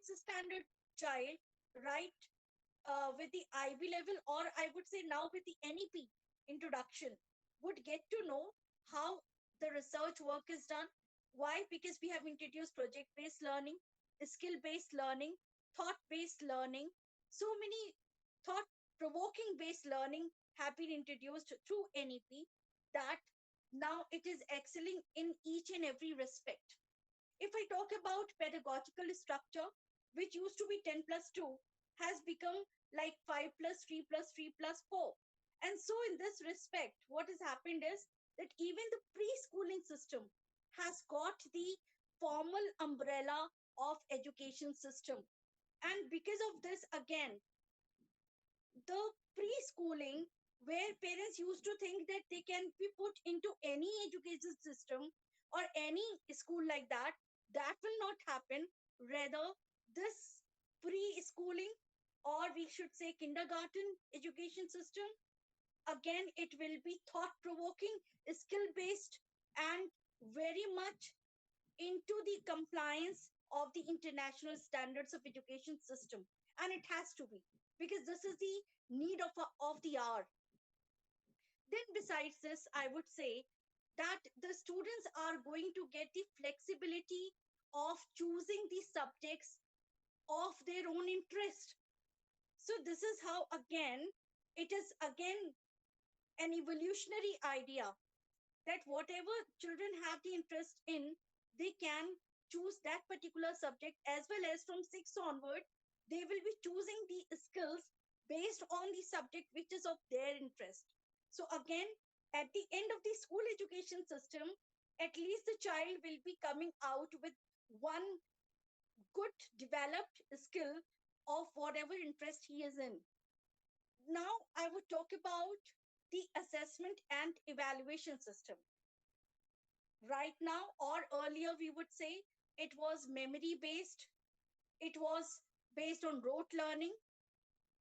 standard child, right, with the IB level, or I would say now with the NEP introduction, would get to know how the research work is done. Why? Because we have introduced project based learning, skill based learning, thought based learning. So many thought provoking based learning have been introduced through NEP that now it is excelling in each and every respect. If I talk about pedagogical structure, which used to be 10 plus 2, has become like 5 plus 3 plus 3 plus 4. And so, in this respect, what has happened is that even the preschooling system has got the formal umbrella of education system. And because of this, again, the preschooling, where parents used to think that they can be put into any education system or any school like that, that will not happen. Rather, this preschooling, or we should say kindergarten education system, again, it will be thought provoking, skill based, and very much into the compliance of the international standards of education system. And it has to be, because this is the need of the hour. Then besides this, I would say that the students are going to get the flexibility of choosing the subjects of their own interest. So this is how, again, it is again an evolutionary idea that whatever children have the interest in, they can choose that particular subject, as well as from 6 onward, they will be choosing the skills based on the subject which is of their interest. So, again, at the end of the school education system, at least the child will be coming out with one good developed skill of whatever interest he is in. Now, I would talk about the assessment and evaluation system. Right now, or earlier, we would say it was memory based, it was based on rote learning.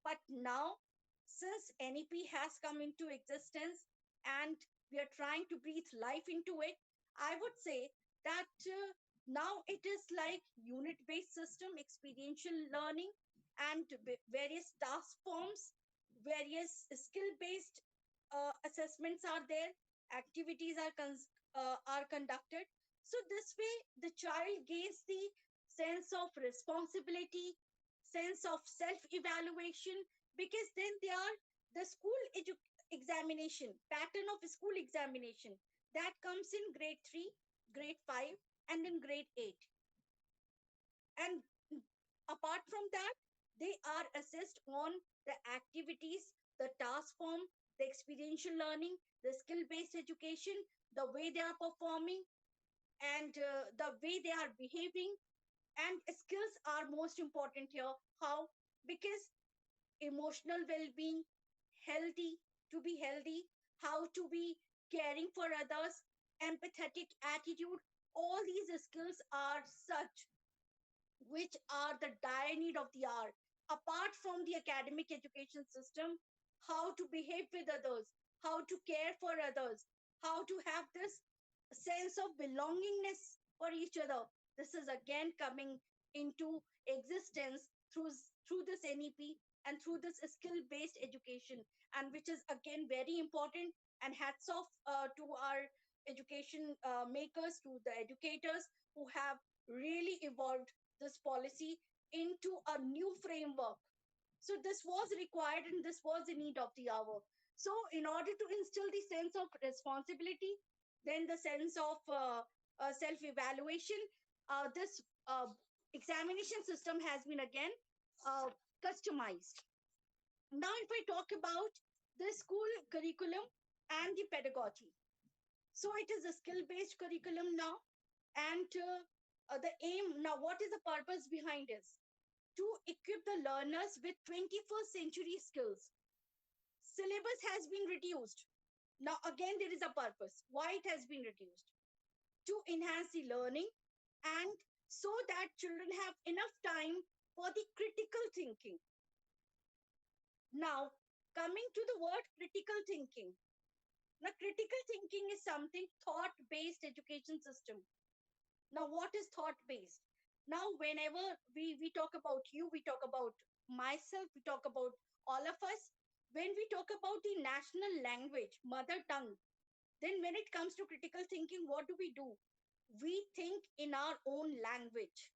But now, since NEP has come into existence and we are trying to breathe life into it, I would say that now it is like unit based system, experiential learning, and various task forms, various skill based assessments are there, activities are conducted. So this way, the child gains the sense of responsibility, sense of self evaluation, because then they are the examination pattern of school examination that comes in grade 3, grade 5, and in grade 8. And apart from that, they are assessed on the activities, the task form, the experiential learning, the skill based education, the way they are performing, and the way they are behaving. And skills are most important here. How? Because emotional well being, healthy, to be healthy, how to be caring for others, empathetic attitude, all these skills are such which are the dire need of the hour. Apart from the academic education system, how to behave with others, how to care for others, how to have this sense of belongingness for each other. This is again coming into existence through this NEP and through this skill-based education, and which is again very important. And hats off to our education makers, to the educators who have really evolved this policy into a new framework. So this was required and this was the need of the hour. So in order to instill the sense of responsibility, then the sense of self-evaluation, this examination system has been again uh, customized. Now, if I talk about the school curriculum and the pedagogy, so it is a skill-based curriculum now, and the aim now, what is the purpose behind this? To equip the learners with 21st century skills. Syllabus has been reduced. Now, again, there is a purpose why it has been reduced: to enhance the learning and so that children have enough time for the critical thinking. Now, coming to the word critical thinking. Now, critical thinking is something thought based education system. Now, what is thought based? Now whenever we talk about you, we talk about myself, we talk about all of us, when we talk about the national language, mother tongue, then when it comes to critical thinking, what do? We think in our own language.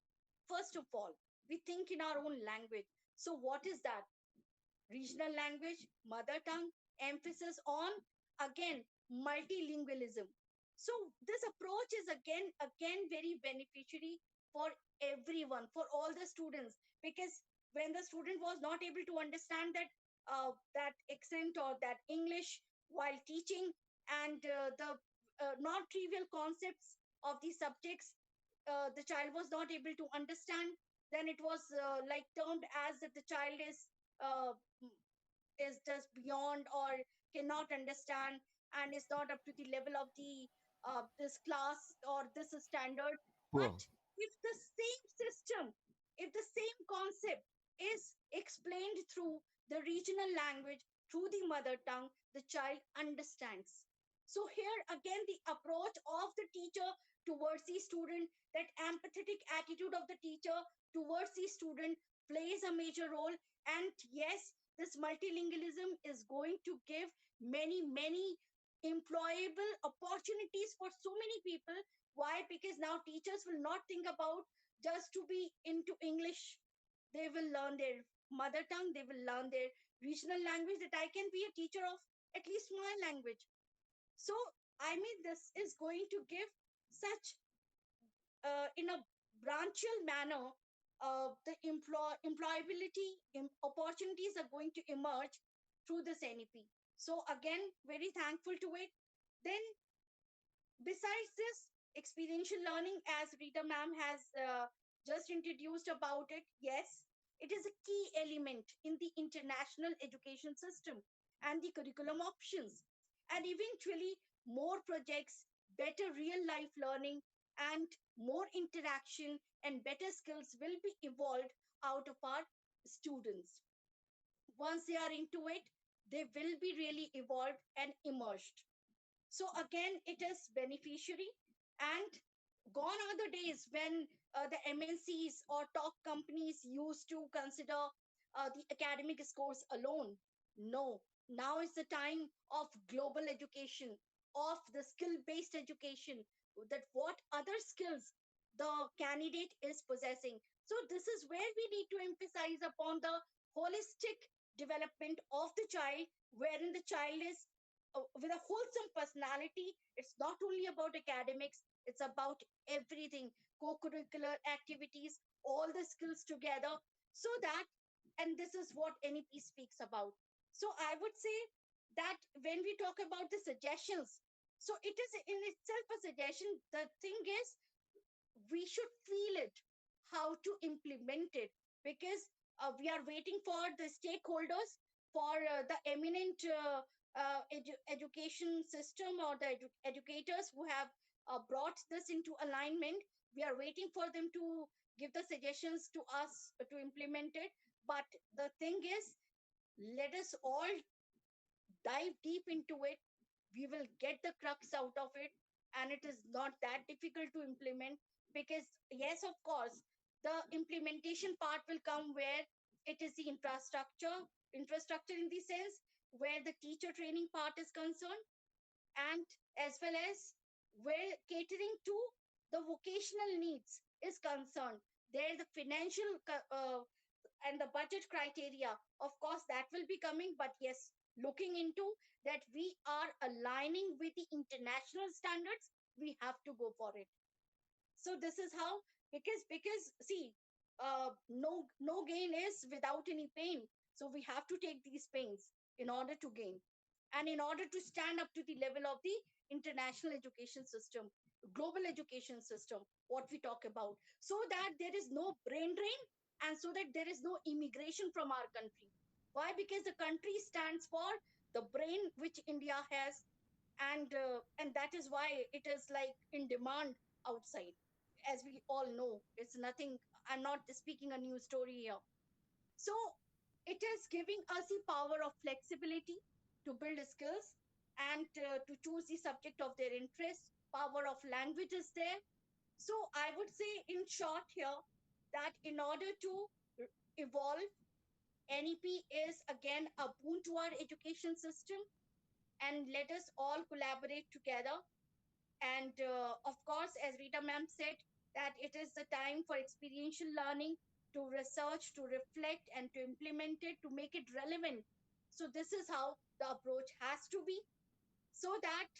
First of all, we think in our own language. So what is that? Regional language, mother tongue, emphasis on, again, multilingualism. So this approach is again very beneficiary for everyone, for all the students, because when the student was not able to understand that accent or that English while teaching, and the non trivial concepts of the subjects, the child was not able to understand, then it was like termed as if the child uh, is just beyond or cannot understand and is not up to the level of the this class or this standard. But Well, if the same system, if the same concept is explained through the regional language, through the mother tongue, the child understands. So here again, the approach of the teacher towards the student, that empathetic attitude of the teacher towards the student plays a major role. And yes, this multilingualism is going to give many employable opportunities for so many people. Why? Because now teachers will not think about just to be into English. They will learn their mother tongue, they will learn their regional language, that I can be a teacher of at least my language. So I mean, this is going to give such in a branchial manner, the employability opportunities are going to emerge through this NEP. So again, very thankful to it. Then, besides this, experiential learning, as Rita ma'am has just introduced about it, yes, it is a key element in the international education system and the curriculum options. And eventually, more projects, better real life learning, and more interaction and better skills will be evolved out of our students. Once they are into it, they will be really evolved and immersed. So again, it is beneficiary. And gone are the days when the MNCs or top companies used to consider the academic scores alone. No, now is the time of global education, of the skill based education, that what other skills the candidate is possessing. So this is where we need to emphasize upon the holistic development of the child, wherein the child is with a wholesome personality. It's not only about academics, it's about everything, co-curricular activities, all the skills together. So that, and this is what NEP speaks about. So I would say that when we talk about the suggestions, so it is in itself a suggestion. The thing is, we should feel it, how to implement it, because we are waiting for the stakeholders, for the eminent education system, or the educators who have brought this into alignment. We are waiting for them to give the suggestions to us to implement it. But the thing is, let us all dive deep into it. We will get the crux out of it, and it is not that difficult to implement. Because yes, of course, the implementation part will come where it is the infrastructure in the sense where the teacher training part is concerned, and as well as where catering to the vocational needs is concerned. There the financial and the budget criteria, of course, that will be coming. But yes, looking into that, we are aligning with the international standards, we have to go for it. So this is how, because see, no gain is without any pain. So we have to take these pains in order to gain, and in order to stand up to the level of the international education system, global education system, what we talk about, so that there is no brain drain, and so that there is no immigration from our country. Why? Because the country stands for the brain which India has, and that is why it is like in demand outside. As we all know, it's nothing, I'm not speaking a new story here. So it is giving us the power of flexibility to build skills, and to choose the subject of their interest. Power of language is there. So I would say, in short here, that in order to evolve, NEP is again a boon to our education system, and let us all collaborate together. And of course, as Rita ma'am said, that it is the time for experiential learning, to research, to reflect, and to implement it, to make it relevant. So, this is how the approach has to be, so that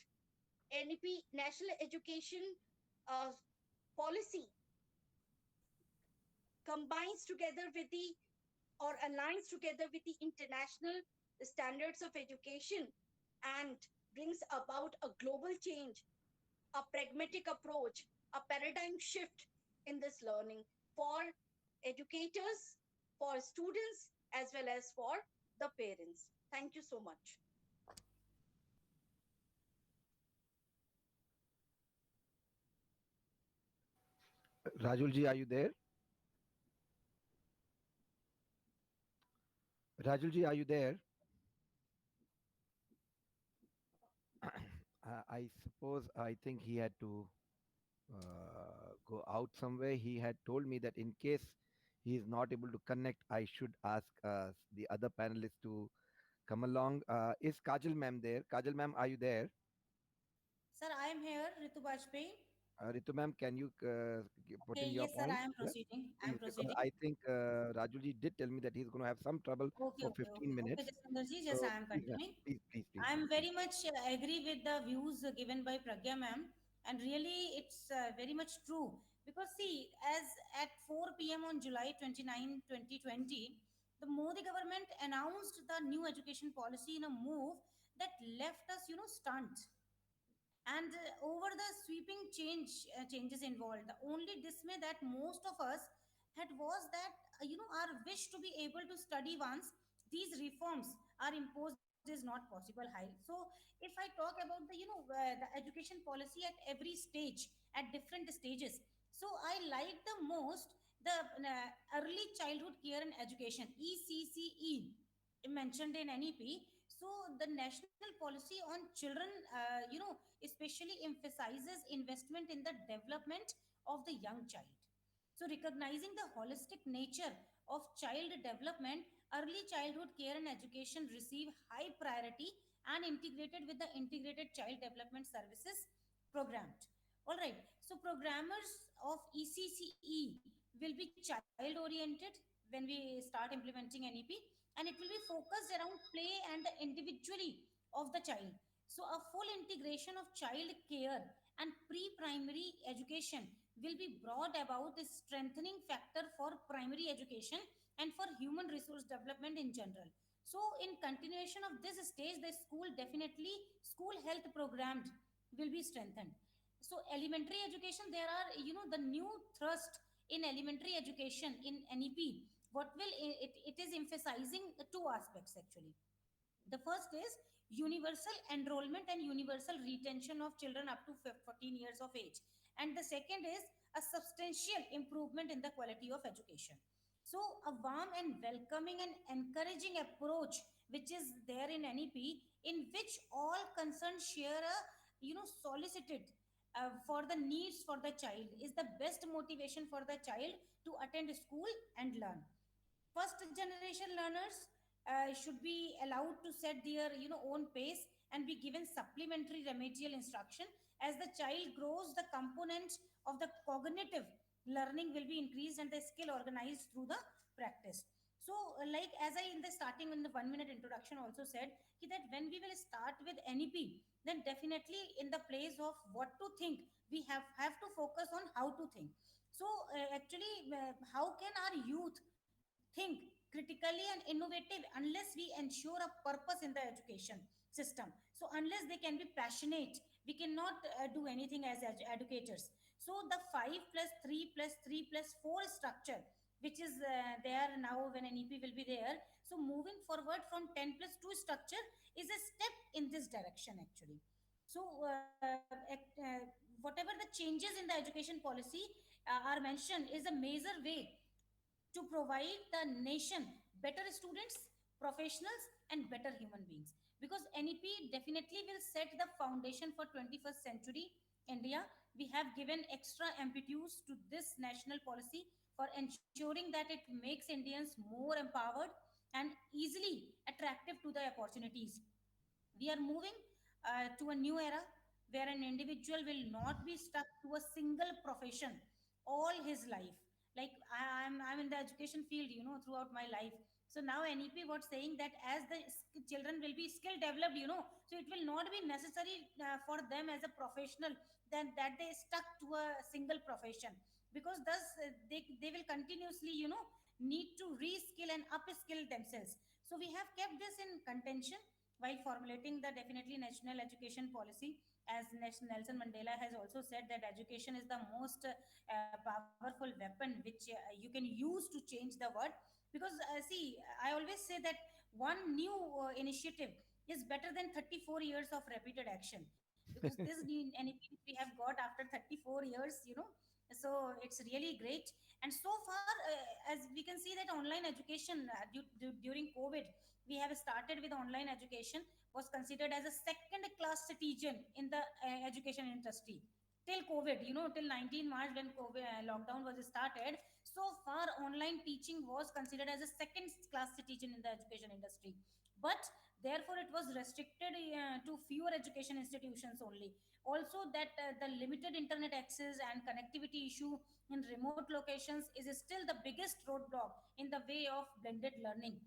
NEP, National Education uh, Policy, combines together with the or aligns together with the international standards of education, and brings about a global change, a pragmatic approach, a paradigm shift in this learning for educators, for students, as well as for the parents. Thank you so much. Rajulji, are you there? Rajulji, are you there? I suppose I think he had to go out somewhere. He had told me that in case he is not able to connect, I should ask the other panelists to come along. Is Kajal ma'am there? Kajal ma'am, are you there? Sir, I am here, Ritu Bajpayee. Ritu ma'am, can you put Okay, in your yes, sir, point? I am Yes, proceeding. I am please, because proceeding. I think Rajulji did tell me that he's going to have some trouble Okay, for okay, 15 okay, okay, minutes. Jaswinderji, yes, So I am please, ma'am, continuing. please, please, please, I ma'am, am please. very much agree with the views given by Pragya ma'am, and really it's very much true. Because see, as at 4 p.m. on July 29, 2020, the Modi government announced the new education policy in a move that left us, stunned. And over the sweeping changes involved, the only dismay that most of us had was that our wish to be able to study once these reforms are imposed is not possible high. So if I talk about the education policy at every stage, at different stages, so I like the most the early childhood care and education, ECCE, mentioned in NEP. So the national policy on children, especially emphasizes investment in the development of the young child. So recognizing the holistic nature of child development, early childhood care and education receive high priority and integrated with the integrated child development services programmed. All right. So programmers of ECCE will be child oriented when we start implementing NEP, and it will be focused around play and the individually of the child. So a full integration of child care and pre-primary education will be brought about, the strengthening factor for primary education and for human resource development in general. So in continuation of this stage, the school definitely school health programmed will be strengthened. So elementary education, there are the new thrust in elementary education in NEP. What will it is emphasizing two aspects actually. The first is universal enrollment and universal retention of children up to 14 years of age. And the second is a substantial improvement in the quality of education. So, a warm and welcoming and encouraging approach, which is there in NEP, in which all concerned share a solicited for the needs for the child, is the best motivation for the child to attend school and learn. First generation learners should be allowed to set their own pace and be given supplementary remedial instruction. As the child grows, the component of the cognitive learning will be increased and the skill organized through the practice. So like as I in the starting in the 1 minute introduction also said, that when we will start with NEP, then definitely in the place of what to think, we have to focus on how to think. So actually, how can our youth think critically and innovative unless we ensure a purpose in the education system? So unless they can be passionate, we cannot do anything as educators. So the 5 plus 3 plus 3 plus 4 structure, which is there now when NEP will be there, so moving forward from 10 plus 2 structure is a step in this direction actually. So whatever the changes in the education policy are mentioned is a major way to provide the nation better students, professionals, and better human beings. Because NEP definitely will set the foundation for 21st century India. We have given extra impetus to this national policy for ensuring that it makes Indians more empowered and easily attractive to the opportunities. We are moving to a new era where an individual will not be stuck to a single profession all his life. Like I'm in the education field, throughout my life. So now NEP was saying that as the children will be skill developed, so it will not be necessary for them as a professional then that they stuck to a single profession, because thus they will continuously, need to reskill and upskill themselves. So we have kept this in contention while formulating the definitely national education policy. As Nelson Mandela has also said that education is the most powerful weapon which you can use to change the world. Because see, I always say that one new initiative is better than 34 years of repeated action, because this new NEP which we have got after 34 years, so it's really great. And so far, as we can see that online education during COVID, we have started with online education, was considered as a second class citizen in the education industry till COVID, till 19 March when COVID lockdown was started. So far, online teaching was considered as a second class citizen in the education industry. But therefore, it was restricted to fewer education institutions only. Also, that the limited internet access and connectivity issue in remote locations is still the biggest roadblock in the way of blended learning.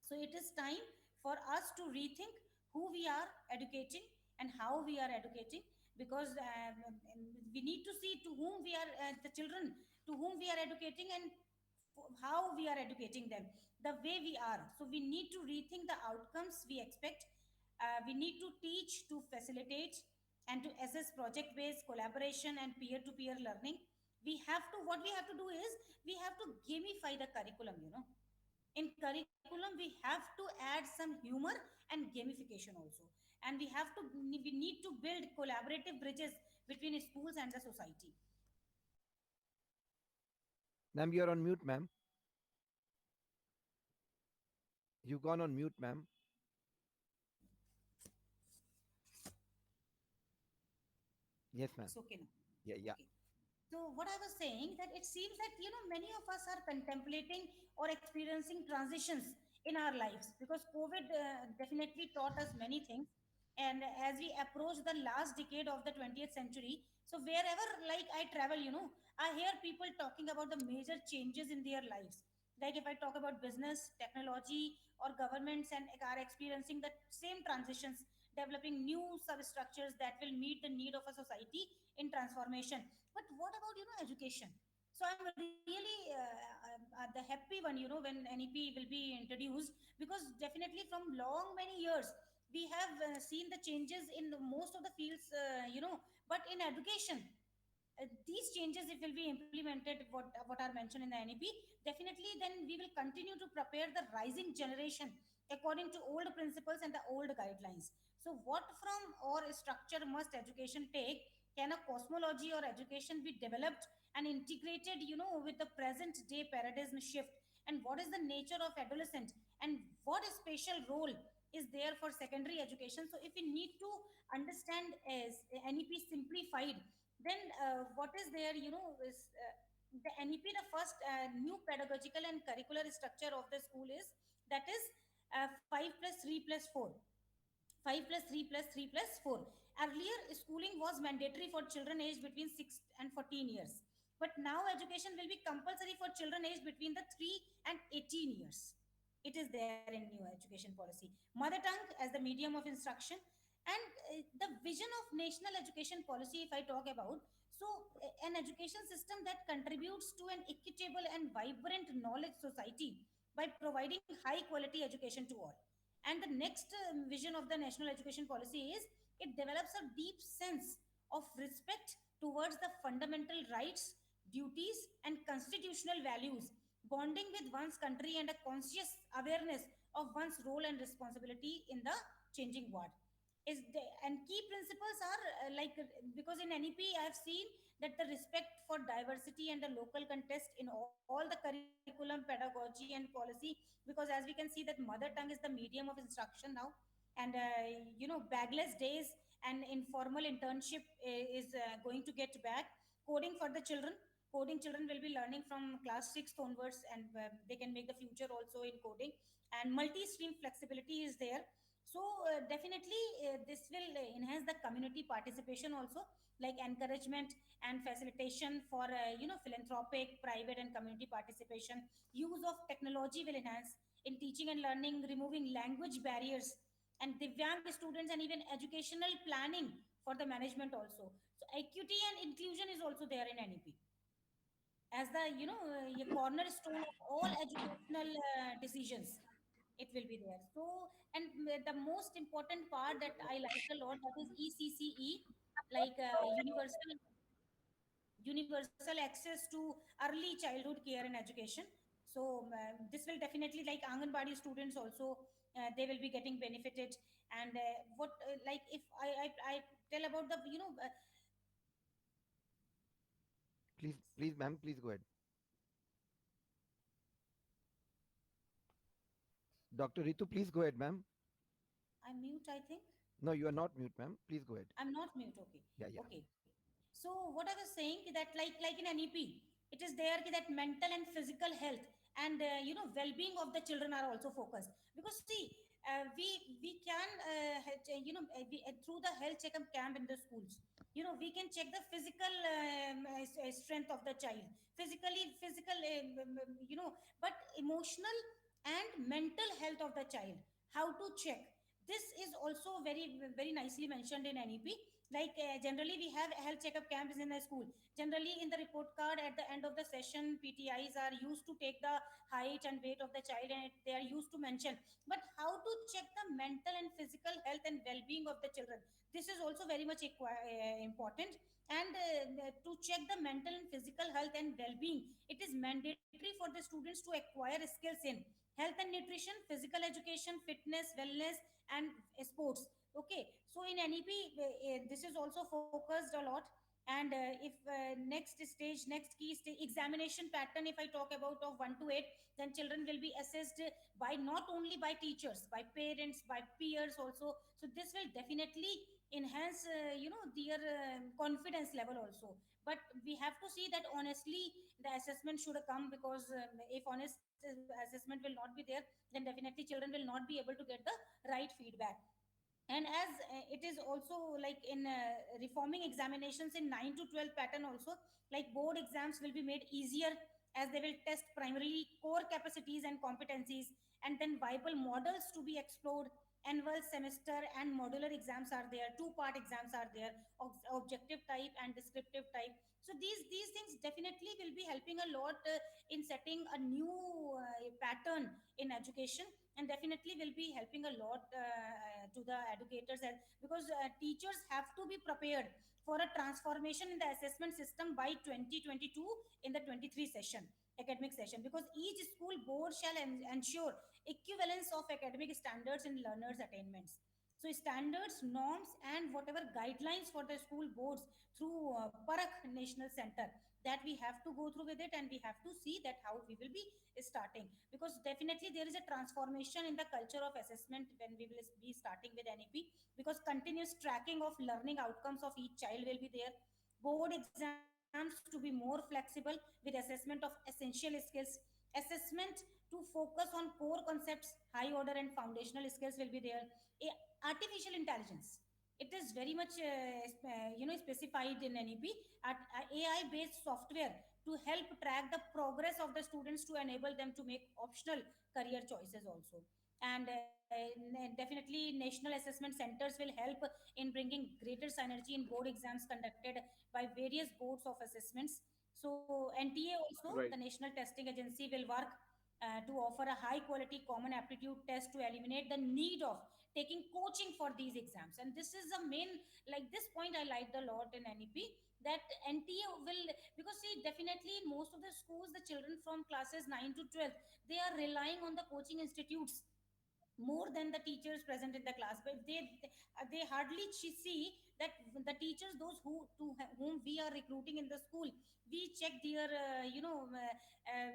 So it is time for us to rethink who we are educating and how we are educating, because we need to see to whom we are, the children to whom we are educating, and how we are educating them, the way we are. So we need to rethink the outcomes we expect. We need to teach to facilitate and to assess project based collaboration and peer to peer learning. What we have to do is we have to gamify the curriculum, in curriculum we have to add some humor and gamification also. And we need to build collaborative bridges between schools and the society. Ma'am, you're on mute, ma'am. You've gone on mute, ma'am. Yes, ma'am. It's okay now. Yeah, yeah. Okay. So what I was saying, that it seems that many of us are contemplating or experiencing transitions in our lives, because COVID definitely taught us many things. And as we approach the last decade of the 20th century, so wherever like I travel, I hear people talking about the major changes in their lives. Like if I talk about business, technology, or governments, and are experiencing the same transitions, developing new substructures that will meet the need of a society in transformation. But what about education? So I'm really the happy one, when NEP will be introduced, because definitely from long many years we have seen the changes in most of the fields, but in education, these changes if will be implemented, what are mentioned in the NEP, definitely then we will continue to prepare the rising generation according to old principles and the old guidelines. So what from or structure must education take? Can a cosmology or education be developed and integrated, with the present day paradigm shift? And what is the nature of adolescent, and what spatial role is there for secondary education? So if we need to understand as NEP simplified, then what is there, is the NEP, the first new pedagogical and curricular structure of the school is, that is 5 plus 3 plus 4. 5 plus 3 plus 3 plus 4. Earlier, schooling was mandatory for children aged between 6 and 14 years. But now, education will be compulsory for children aged between the 3 and 18 years. It is there in new education policy. Mother tongue as the medium of instruction. And the vision of national education policy, if I talk about, so an education system that contributes to an equitable and vibrant knowledge society by providing high quality education to all. And the next vision of the national education policy is it develops a deep sense of respect towards the fundamental rights, duties, and constitutional values, bonding with one's country, and a conscious awareness of one's role and responsibility in the changing world. And key principles are because in NEP I have seen that the respect for diversity and the local context in all the curriculum, pedagogy, and policy, because as we can see that mother tongue is the medium of instruction now. And bagless days and informal internship is going to get back. Coding for the children, Coding children will be learning from class 6th onwards, and they can make the future also in coding. And multi-stream flexibility is there. So definitely this will enhance the community participation also, like encouragement and facilitation for philanthropic, private and community participation. Use of technology will enhance in teaching and learning, removing language barriers, and Divyang students, and even educational planning for the management also. So equity and inclusion is also there in NEP as the a cornerstone of all educational decisions. It will be there. So, and the most important part that I like a lot, that is ECCE, like universal access to early childhood care and education. So this will definitely, like Anganwadi students also, they will be getting benefited. And what like if I tell about the Please, please, ma'am, please go ahead. Dr. Ritu, please go ahead, ma'am. I'm mute, I think. No, you are not mute, ma'am. Please go ahead. I'm not mute. Okay. Yeah, yeah. Okay. So what I was saying that like in NEP, it is there that mental and physical health and well-being of the children are also focused. Because see, we can through the health checkup camp in the schools, we can check the physical strength of the child, physical but emotional and mental health of the child. How to check? This is also very nicely mentioned in NEP. Like generally we have health checkup camps in the school. Generally in the report card at the end of the session, PTIs are used to take the height and weight of the child, and they are used to mention. But how to check the mental and physical health and well-being of the children? This is also very much important. And to check the mental and physical health and well-being, it is mandatory for the students to acquire skills in health and nutrition, physical education, fitness, wellness, and sports. Okay, so in NEP, this is also focused a lot. And if next stage, next key stage, examination pattern, if I talk about of 1 to 8, then children will be assessed by not only by teachers, by parents, by peers also. So this will definitely enhance, their confidence level also. But we have to see that honestly, the assessment should come, because if honest assessment will not be there, then definitely children will not be able to get the right feedback. And as it is also like in reforming examinations in 9 to 12 pattern also, like board exams will be made easier, as they will test primarily core capacities and competencies, and then viable models to be explored. Annual semester and modular exams are there, two part exams are there, objective type and descriptive type. So these things definitely will be helping a lot in setting a new pattern in education, and definitely will be helping a lot to the educators, because teachers have to be prepared for a transformation in the assessment system by 2022 in the 23 session, academic session, because each school board shall ensure equivalence of academic standards in learners attainments. So standards, norms, and whatever guidelines for the school boards through Parak National Center, that we have to go through with it, and we have to see that how we will be starting, because definitely there is a transformation in the culture of assessment when we will be starting with NEP, because continuous tracking of learning outcomes of each child will be there. Board exams to be more flexible with assessment of essential skills, assessment to focus on core concepts, high order and foundational skills will be there. Artificial intelligence, it is very much specified in NEP at AI based software to help track the progress of the students, to enable them to make optional career choices also. And definitely national assessment centers will help in bringing greater synergy in board exams conducted by various boards of assessments. So NTA also, Right. the National Testing Agency, will work to offer a high quality common aptitude test to eliminate the need of taking coaching for these exams. And this is the main, like this point I liked a lot in NEP, that NTA will, because see, definitely in most of the schools, the children from classes 9 to 12, they are relying on the coaching institutes more than the teachers present in the class. But they hardly see that the teachers, those whom we are recruiting in the school, we check their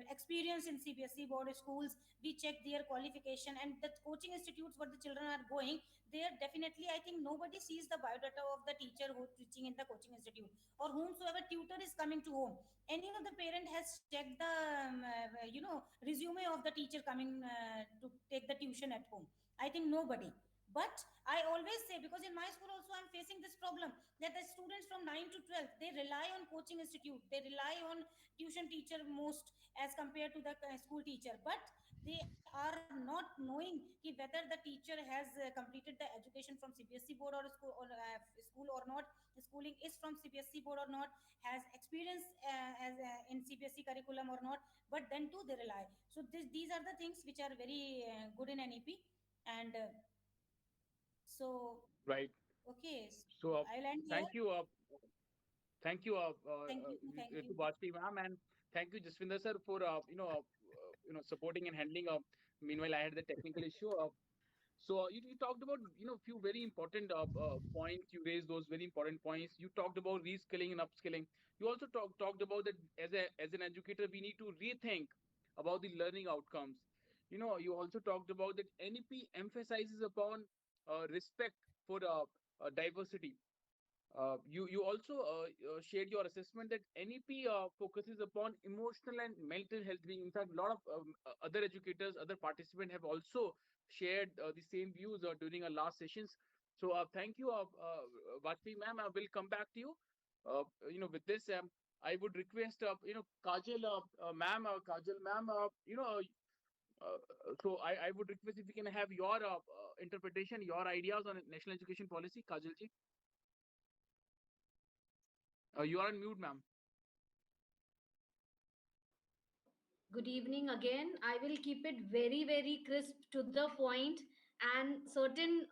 experience in CBSE board schools, we check their qualification, and the coaching institutes what the children are going there. Definitely, I think nobody sees the biodata of the teacher who is teaching in the coaching institute, or whomsoever tutor is coming to home. Any of the parent has checked the resume of the teacher coming to take the tuition at home? I think nobody. But I always say, because in my school also I'm facing this problem, that the students from 9 to 12, they rely on coaching institute, they rely on tuition teacher most as compared to the school teacher. But they are not knowing ki whether the teacher has completed the education from CBSE board or school or not, schooling is from CBSE board or not, has experience as in CBSE curriculum or not. But then too they rely. So these are the things which are very good in NEP. And so, Right. okay, So, so I'll end here. thank you. Thank you, Thank you. Ritu Bajpayee ma'am, and thank you, Jaswinder sir, for supporting and handling. Meanwhile, I had the technical issue. So you talked about few very important points. You raised those very important points. You talked about reskilling and upskilling. You also talked about that as an educator we need to rethink about the learning outcomes. You also talked about that NEP emphasizes upon respect for diversity. You also shared your assessment that NEP focuses upon emotional and mental health being. In fact, a lot of other educators, other participants have also shared the same views during our last sessions. So thank you, Vajpayee ma'am. I will come back to you. With this, I would request, Kajal ma'am, Kajal ma'am, so I would request if we can have your interpretation, your ideas on national education policy, Kajal ji. You are on mute, ma'am. Good evening again. I will keep it very, very crisp to the point, and certain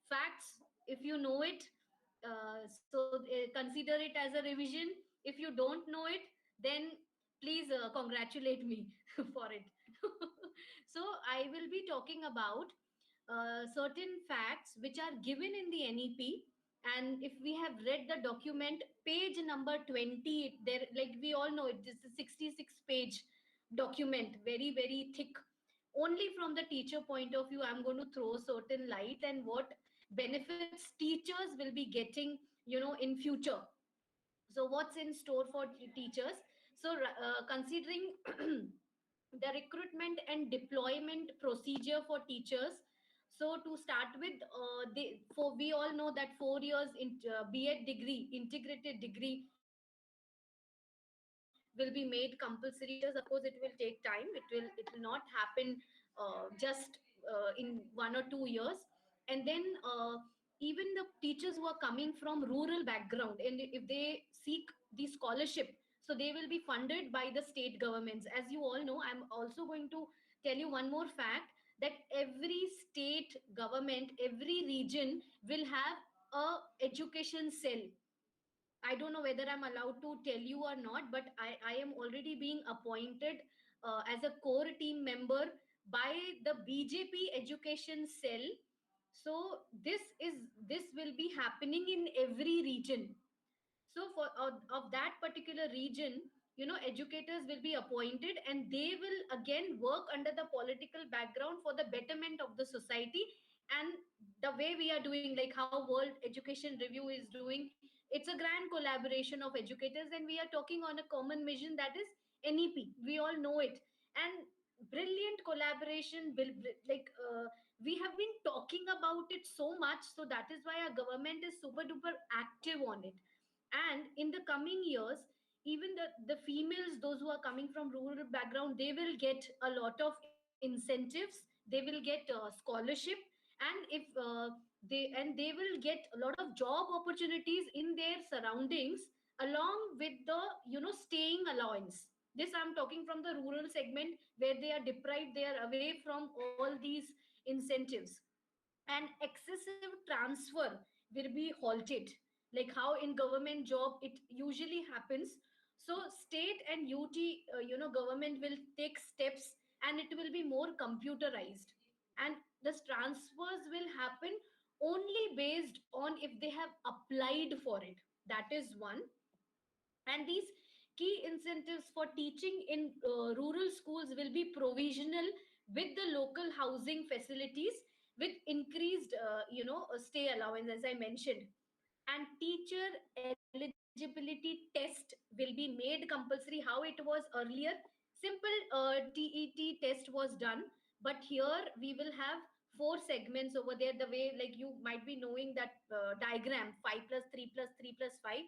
facts, if you know it, consider it as a revision. If you don't know it, then please congratulate me for it. So, I will be talking about certain facts which are given in the NEP. And if we have read the document, page number 20, there, like we all know, it is a 66 page document, very, very thick. Only from the teacher point of view, I'm going to throw certain light and what benefits teachers will be getting, in future. So what's in store for teachers? So considering the recruitment and deployment procedure for teachers. So to start with, for we all know that 4 years in B.Ed degree, integrated degree, will be made compulsory for teachers. Of course, it will take time. It will not happen just in 1 or 2 years. And then even the teachers who are coming from rural background, and if they seek the scholarship, so they will be funded by the state governments. As you all know, I'm also going to tell you one more fact, that every state government, every region will have a education cell. I don't know whether I'm allowed to tell you or not, but I am already being appointed as a core team member by the BJP education cell. So this will be happening in every region. So for of that particular region, educators will be appointed, and they will again work under the political background for the betterment of the society. And the way we are doing, like how World Education Review is doing, it's a grand collaboration of educators, and we are talking on a common mission, that is NEP. We all know it. And brilliant collaboration will, like we have been talking about it so much, so that is why our government is super duper active on it. And in the coming years, even the females, those who are coming from rural background, they will get a lot of incentives, they will get scholarship. And if they will get a lot of job opportunities in their surroundings, along with the staying allowance. This I'm talking from the rural segment, where they are deprived, they are away from all these incentives. And excessive transfer will be halted, like how in government job it usually happens. So state and government will take steps, and it will be more computerized. And the transfers will happen only based on if they have applied for it. That is one. And these key incentives for teaching in rural schools will be provisional with the local housing facilities, with increased stay allowance, as I mentioned. And teacher eligibility test will be made compulsory, how it was earlier. Simple TET test was done, but here we will have four segments over there, the way like you might be knowing that diagram, 5 plus 3 plus 3 plus 5.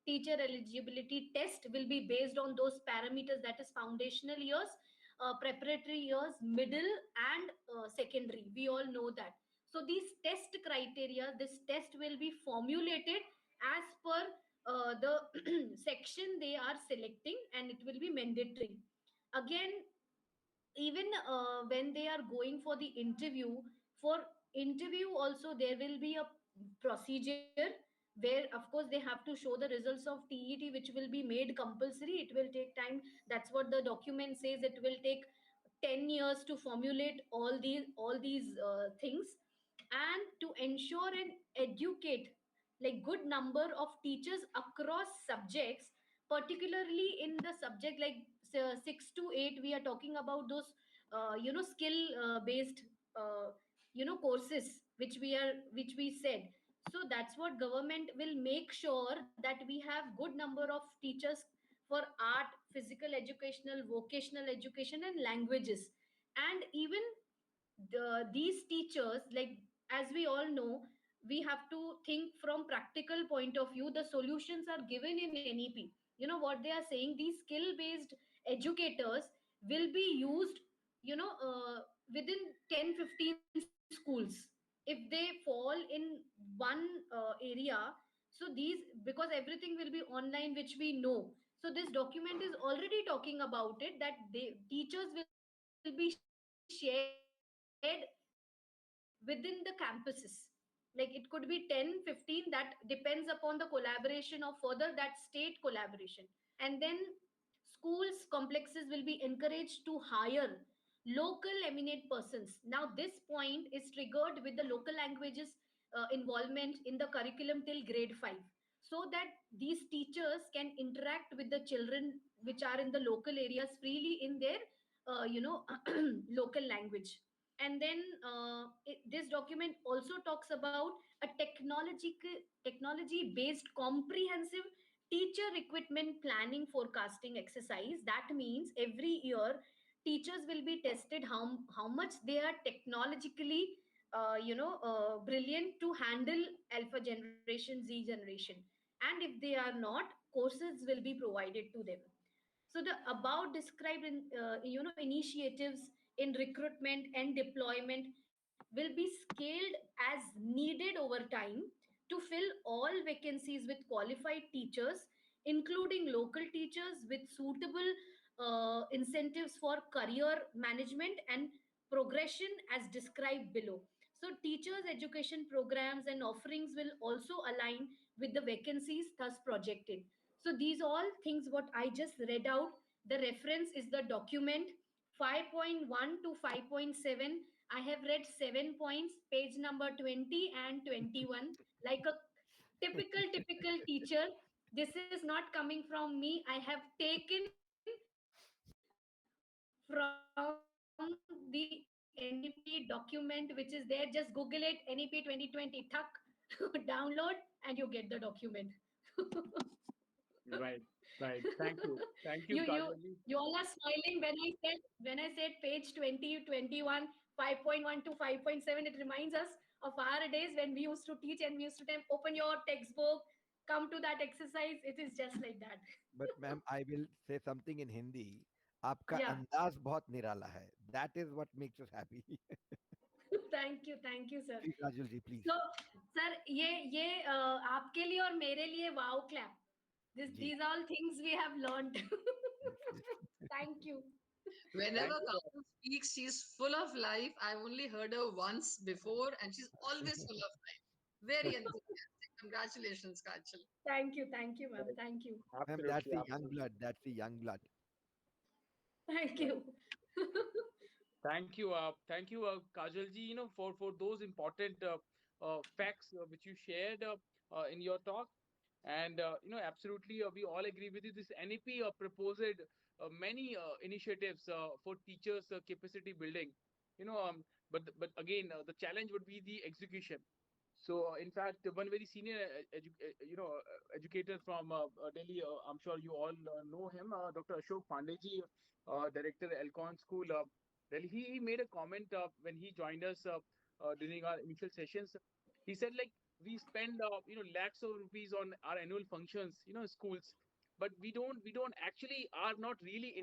Teacher eligibility test will be based on those parameters, that is foundational years, preparatory years, middle, and secondary. We all know that. So these test criteria, this test will be formulated as per the section they are selecting, and it will be mandatory. Again, even when they are going for the interview, for interview also there will be a procedure where of course they have to show the results of TET, which will be made compulsory. It will take time. That's what the document says. It will take 10 years to formulate all these things. And to ensure and educate like good number of teachers across subjects, particularly in the subject like 6 to 8, we are talking about those skill based courses which we said. So that's what government will make sure, that we have good number of teachers for art, physical educational, vocational education, and languages. And even these teachers, like, as we all know, we have to think from practical point of view. The solutions are given in NEP. You know what they are saying, these skill based educators will be used, within 10 15 schools. If they fall in one area, so these, because everything will be online, which we know. So this document is already talking about it, that they teachers will be shared within the campuses. Like it could be 10 15, that depends upon the collaboration, or further that state collaboration. And then schools complexes will be encouraged to hire local eminent persons. Now this point is triggered with the local languages involvement in the curriculum till grade 5, so that these teachers can interact with the children which are in the local areas freely in their local language. And then this document also talks about a technology based comprehensive teacher recruitment planning forecasting exercise. That means every year teachers will be tested how much they are technologically brilliant to handle alpha generation, Z generation. And if they are not, courses will be provided to them. So the above described initiatives in recruitment and deployment will be scaled as needed over time to fill all vacancies with qualified teachers, including local teachers, with suitable incentives for career management and progression as described below. So teachers education programs and offerings will also align with the vacancies thus projected. So these all things what I just read out, the reference is the document 5.1 to 5.7. I have read 7 points, page number 20 and 21, like a typical teacher. This is not coming from me. I have taken from the NEP document, which is there. Just Google it, NEP 2020, thak, download, and you get the document. Right, right. Thank you you, you Kajal. you all are smiling when I said page 20 21, 5.1 to 5.7. It reminds us of our days when we used to teach, and we used to tell, open your textbook, come to that exercise. It is just like that. But ma'am, I will say something in Hindi. आपका Yeah. अंदाज बहुत निराला है. That is what makes us happy. Thank you sir. Please, Rajul ji, please. So sir, ये आपके लिए और मेरे लिए wow clap. Ji. These all things we have learned. Yes, yes. Thank you. Whenever Thank you. Kajal speaks, she's full of life. I've only heard her once before, and she's always full of life. Very enthusiastic. Congratulations, Kajal. Thank you, ma'am. Thank you. Ma'am, that's Absolutely, the young absolutely. blood. That's the young blood. Thank Right. you. Thank you, Kajal ji. For those important facts which you shared in your talk. And absolutely, we all agree with you. This NEP proposed many initiatives for teachers' capacity building. You know, but again, the challenge would be the execution. So, in fact, one very senior, educator from Delhi, I'm sure you all know him, Dr. Ashok Pandeyji, director Elcon School, Delhi. He made a comment when he joined us during our initial sessions. He said, like, we spend, lakhs of rupees on our annual functions, schools, but we don't actually are not really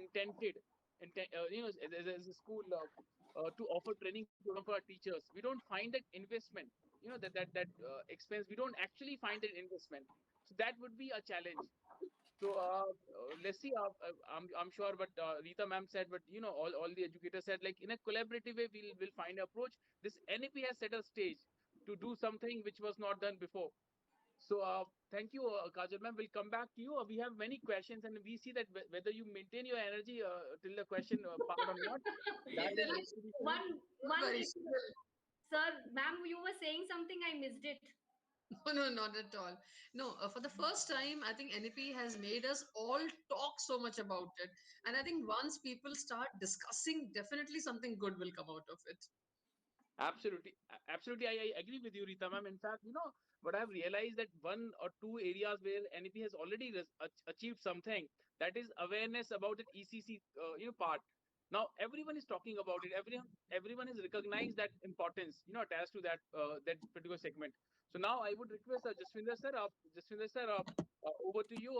as a school to offer training program for our teachers. We don't find that investment, that expense. We don't actually find an investment. So that would be a challenge. So let's see. I'm sure, but Rita ma'am said, but all the educators said, like, in a collaborative way, we'll find an approach. This NEP has set a stage to do something which was not done before. So thank you, Kajal ma'am. We'll come back to you. We have many questions, and we see that whether you maintain your energy till the question part or not, that is Literally, yet to be seen. don't One worry. thing, sir, ma'am, you were saying something, I missed it. No, no, not at all. No, for the first time, I think NEP has made us all talk so much about it. And I think once people start discussing, definitely something good will come out of it. Absolutely, absolutely. I agree with you, Rita ma'am. In fact, what I've realized that one or two areas where NEP has already achieved something, that is awareness about the ECC, part. Now everyone is talking about it. Everyone has recognized that importance, attached to that particular segment. So now I would request Jaswinder sir, over to you.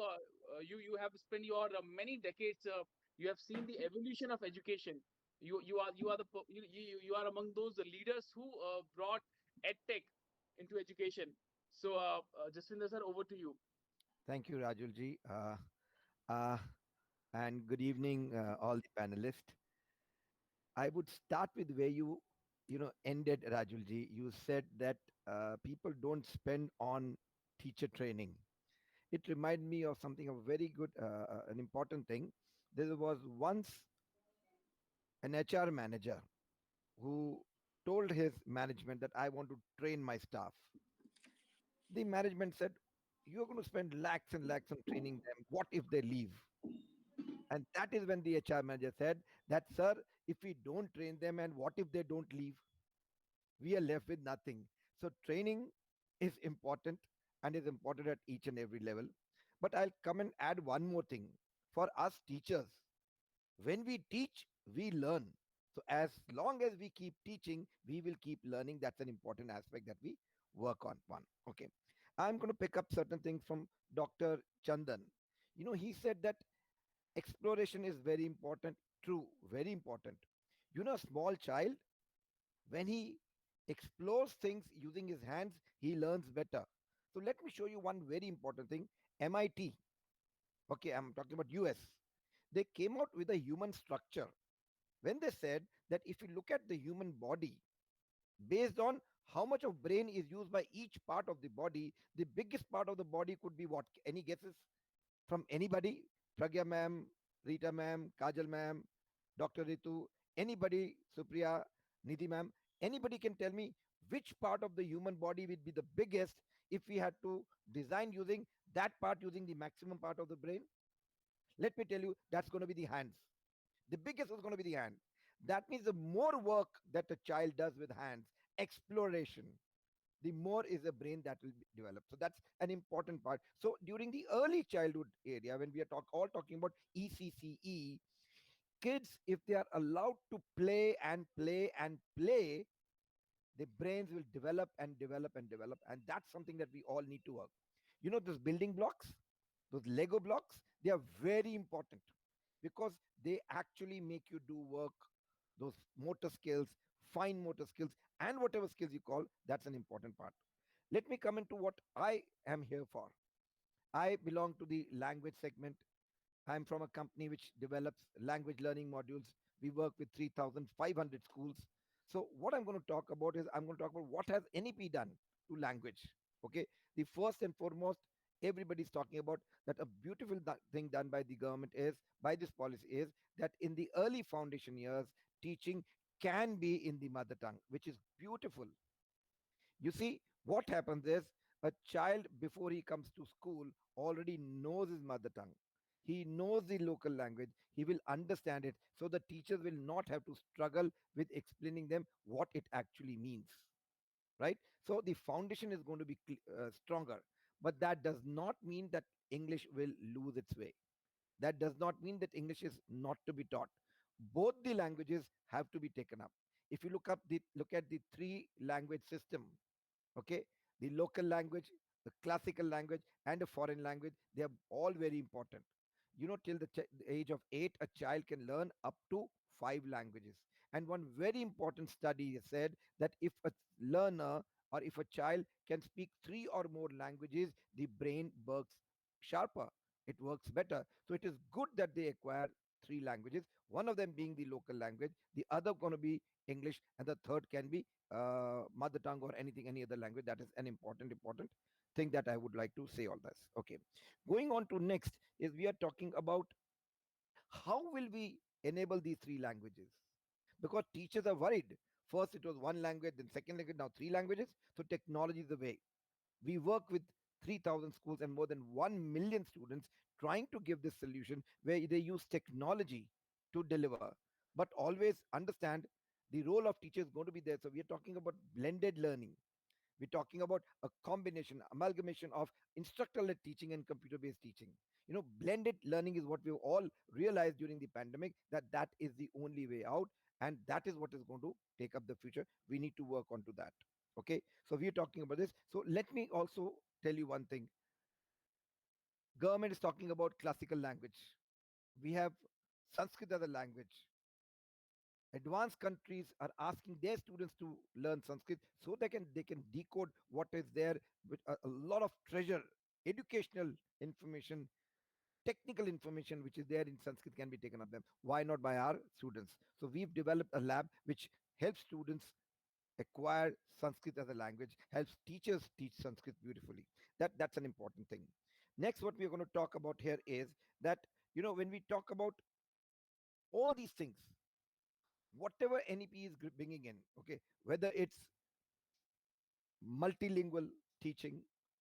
You have spent your many decades. You have seen the evolution of education. You are among those leaders who brought edtech into education. So, Jaswinder sir, over to you. Thank you, Rajulji. Uh, and good evening, all the panelists. I would start with where you ended, Rajulji. You said that people don't spend on teacher training. It reminded me of something of very good, an important thing. There was once an HR manager who told his management that I want to train my staff. The management said, "You're going to spend lakhs and lakhs on training them. What if they leave?" And that is when the HR manager said that, "Sir, if we don't train them and what if they don't leave? We are left with nothing." So training is important and is important at each and every level. But I'll come and add one more thing. For us teachers, when we teach, we learn. So as long as we keep teaching, we will keep learning. That's an important aspect that we work on. One. Okay. I'm going to pick up certain things from Dr. Chandan. He said that exploration is very important. True, very important. A small child, when he explores things using his hands, he learns better. So let me show you one very important thing. MIT, okay, I'm talking about US, they came out with a human structure when they said that if you look at the human body, based on how much of brain is used by each part of the body, the biggest part of the body could be what? Any guesses from anybody? Pragya ma'am, Rita ma'am, Kajal ma'am, Dr. Ritu, anybody, Supriya, Nidhi ma'am, anybody can tell me which part of the human body would be the biggest if we had to design using that part using the maximum part of the brain? Let me tell you, that's going to be the hands. The biggest is going to be the hand. That means the more work that a child does with hands, exploration, the more is the brain that will be developed. So that's an important part. So during the early childhood area, when we are all talking about ECCE, kids, if they are allowed to play and play and play, the brains will develop and develop and develop. And that's something that we all need to work. Those building blocks, those Lego blocks, they are very important because they actually make you do work, those motor skills, fine motor skills, and whatever skills you call, that's an important part. Let me come into what I am here for. I belong to the language segment. I'm from a company which develops language learning modules. We work with 3,500 schools. So what I'm going to talk about is I'm going to talk about what has NEP done to language. Okay, the first and foremost, everybody's talking about that a beautiful thing done by the government is by this policy is that in the early foundation years, teaching can be in the mother tongue, which is beautiful. You see, What happens is a child before he comes to school already knows his mother tongue. He knows the local language. He will understand it. So the teachers will not have to struggle with explaining them what it actually means. Right? So the foundation is going to be stronger. But that does not mean that English will lose its way. That does not mean that English is not to be taught. Both the languages have to be taken up. If you look at the three language system, okay, the local language, the classical language, and a foreign language, they are all very important. Till the age of 8 a child can learn up to 5 languages. And one very important study has said that if a learner or if a child can speak 3 or more languages, the brain works sharper, it works better. So it is good that they acquire 3 languages, one of them being the local language, the other going to be English, and the third can be mother tongue or any other language. That is an important thing that I would like to say all this. Okay, going on to next is we are talking about how will we enable these 3 languages, because teachers are worried. First it was one language, then second language, now 3 languages. So technology is the way. We work with 3,000 schools and more than 1 million students trying to give this solution where they use technology to deliver. But always understand the role of teacher is going to be there. So we are talking about blended learning. We're talking about a combination, amalgamation of instructor-led teaching and computer-based teaching. Blended learning is what we've all realized during the pandemic, that is the only way out, and that is what is going to take up the future. We need to work onto that. Okay, so we're talking about this. So let me also tell you one thing. Government is talking about classical language. We have Sanskrit as a language. Advanced countries are asking their students to learn Sanskrit so they can decode what is there with a lot of treasure, educational information, technical information which is there in Sanskrit can be taken up them. Why not by our students? So we've developed a lab which helps students acquire Sanskrit as a language, helps teachers teach Sanskrit beautifully. That's an important thing. Next, what we're going to talk about here is that when we talk about all these things, whatever NEP is bringing in, okay, whether it's multilingual teaching,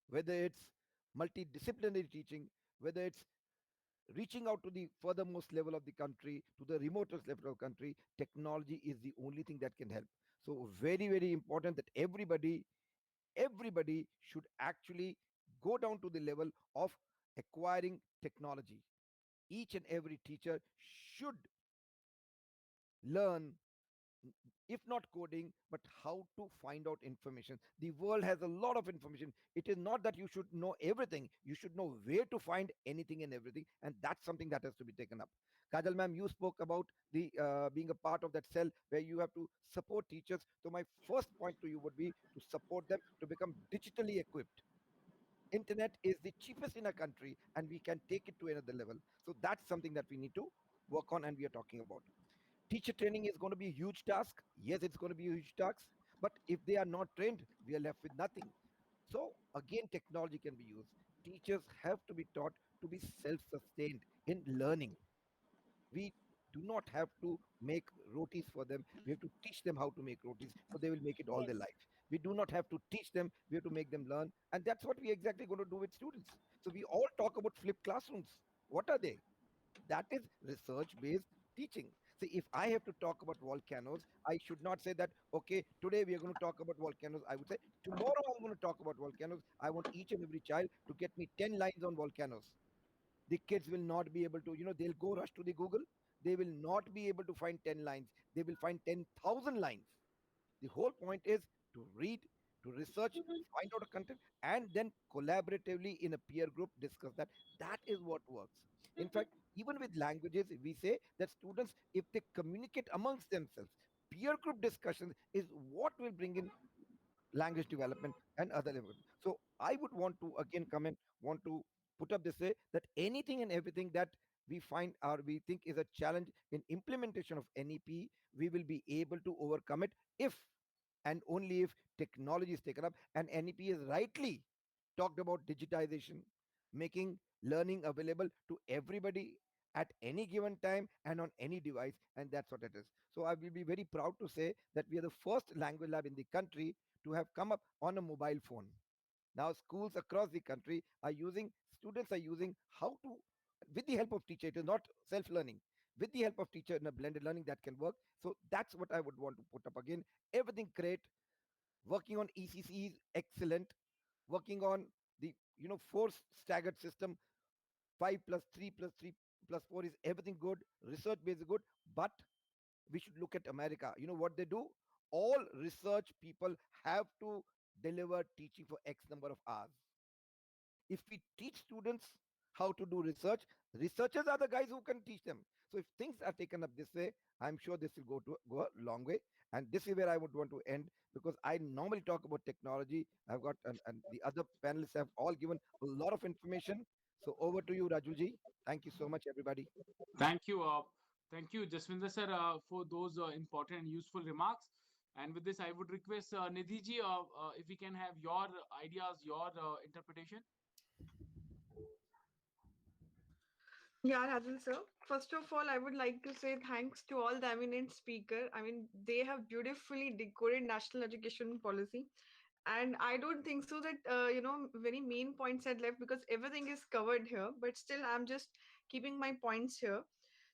whether it's multidisciplinary teaching, whether it's reaching out to the furthermost level of the country, to the remotest level of the country, technology is the only thing that can help. So very important that everybody should actually go down to the level of acquiring technology. Each and every teacher should learn, if not coding, but how to find out information. The world has a lot of information. It is not that you should know everything. You should know where to find anything and everything, and that's something that has to be taken up. Kajal ma'am, you spoke about the being a part of that cell where you have to support teachers. So my first point to you would be to support them to become digitally equipped. Internet is the cheapest in a country, and we can take it to another level. So that's something that we need to work on, and we are talking about. Teacher training is going to be a huge task. Yes, it's going to be a huge task. But if they are not trained, we are left with nothing. So again, technology can be used. Teachers have to be taught to be self-sustained in learning. We do not have to make rotis for them. We have to teach them how to make rotis so they will make it all their Yes. life. We do not have to teach them. We have to make them learn. And that's what we exactly going to do with students. So we all talk about flipped classrooms. What are they? That is research based teaching. See, if I have to talk about volcanoes, I should not say that, okay, today we are going to talk about volcanoes. I would say, tomorrow I'm going to talk about volcanoes. I want each and every child to get me 10 lines on volcanoes. The kids will not be able to, they'll go rush to the Google. They will not be able to find 10 lines. They will find 10,000 lines. The whole point is to read, to research, Mhm. find out a content, and then collaboratively in a peer group discuss that. That is what works. In Mhm. fact, even with languages, we say that students, if they communicate amongst themselves, peer group discussion is what will bring in language development and other levels. So I would want to again comment, want to put up this way that anything and everything that we find or we think is a challenge in implementation of NEP, we will be able to overcome it if and only if technology is taken up, and NEP is rightly talked about digitization, making learning available to everybody at any given time and on any device, and that's what it is. So I will be very proud to say that we are the first language lab in the country to have come up on a mobile phone. Now schools across the country are using, students are using how to, with the help of teacher, it is not self-learning, with the help of teacher in a blended learning that can work. So that's what I would want to put up again. Everything great, working on ECC is excellent, working on the, four staggered system, 5 plus 3 plus 3 plus 4 is everything good, research base is good, but we should look at America. You know what they do? All research people have to deliver teaching for X number of hours. If we teach students how to do research, researchers are the guys who can teach them. So if things are taken up this way, I'm sure this will go a long way. And this is where I would want to end, because I normally talk about technology. I've got, and the other panelists have all given a lot of information. So over to you, Rajuji. Thank you so much, everybody. Thank you. Thank you, Jaswinder sir, for those important and useful remarks. And with this, I would request Nidhi ji, if we can have your ideas, your interpretation. Yeah, Rajul sir. First of all, I would like to say thanks to all the eminent speaker. I mean, they have beautifully decoded national education policy, and I don't think so that very main points are left because everything is covered here. But still, I'm just keeping my points here.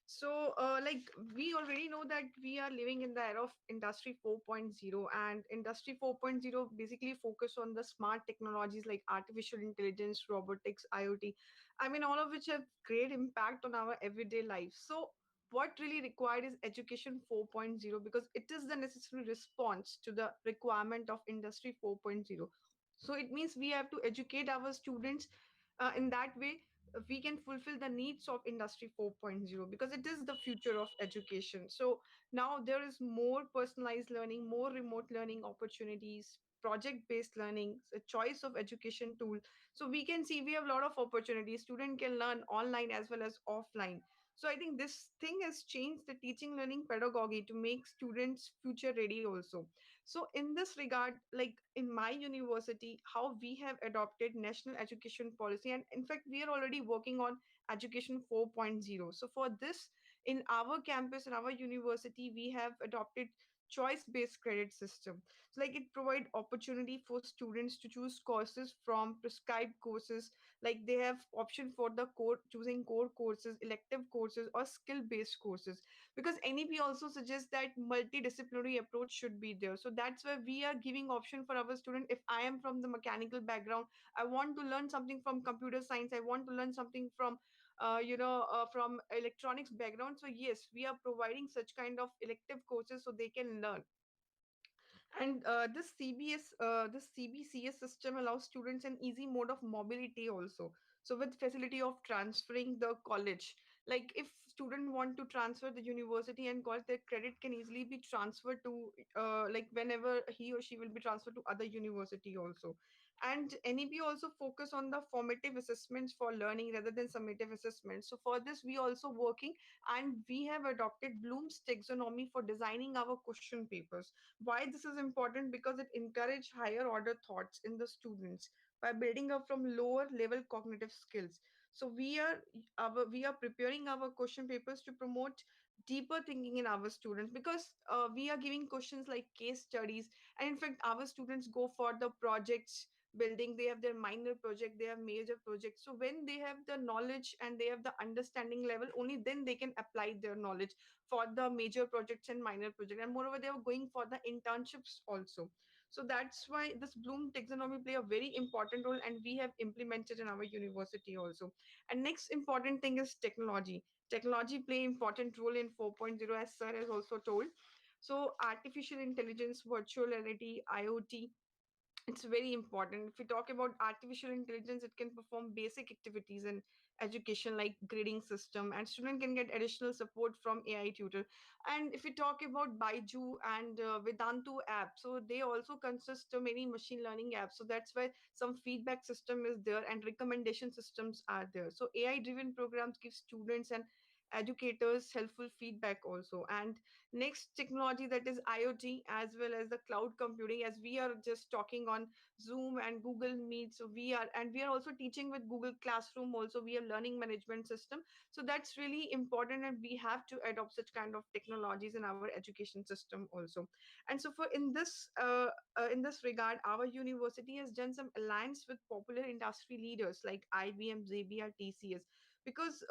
So, like we already know that we are living in the era of Industry 4.0, and Industry 4.0 basically focus on the smart technologies like artificial intelligence, robotics, IoT. I mean, all of which have great impact on our everyday life. So, what really required is Education 4.0 because it is the necessary response to the requirement of Industry 4.0. So, it means we have to educate our students in that way we can fulfill the needs of industry 4.0 because it is the future of education. So now there is more personalized learning, more remote learning opportunities, project based learning, a choice of education tool. So we can see we have a lot of opportunities. Student can learn online as well as offline. So I think this thing has changed the teaching learning pedagogy to make students future ready also. So in this regard, like in my university, how we have adopted national education policy, and in fact, we are already working on education 4.0. So for this, in our campus, in our university, we have adopted choice-based credit system. So like it provide opportunity for students to choose courses from prescribed courses. Like they have option for the core choosing core courses, elective courses, or skill-based courses because NEP also suggests that multidisciplinary approach should be there. So that's why we are giving option for our student. If I am from the mechanical background, I want to learn something from computer science, I want to learn something from from electronics background. So yes, we are providing such kind of elective courses so they can learn. And this CBCS system allows students an easy mode of mobility also. So with facility of transferring the college, like if student want to transfer the university and college, their credit can easily be transferred to like whenever he or she will be transferred to other university also. And NEP also focus on the formative assessments for learning rather than summative assessments. So for this, we also working and we have adopted Bloom's taxonomy for designing our question papers. Why this is important? Because it encourage higher order thoughts in the students by building up from lower level cognitive skills. So we are preparing our question papers to promote deeper thinking in our students because we are giving questions like case studies, and in fact our students go for the projects building. They have their minor project, they have major projects. So when they have the knowledge and they have the understanding level, only then they can apply their knowledge for the major projects and minor projects. And moreover, they are going for the internships also. So that's why this Bloom taxonomy play a very important role, and we have implemented in our university also. And next important thing is technology. Technology play important role in 4.0, as sir has also told. So artificial intelligence, virtual reality, IoT, it's very important. If we talk about artificial intelligence, it can perform basic activities in education like grading system, and student can get additional support from AI tutor. And if we talk about Baiju and Vedantu app, so they also consist of many machine learning apps. So that's why some feedback system is there and recommendation systems are there. So AI driven programs give students an educators helpful feedback also. And next technology, that is IoT as well as the cloud computing, as we are just talking on Zoom and Google Meet. So we are also teaching with Google Classroom also. We have learning management system. So that's really important, and we have to adopt such kind of technologies in our education system also. And so for in this regard, our university has done some alliance with popular industry leaders like IBM, JBR, TCS, because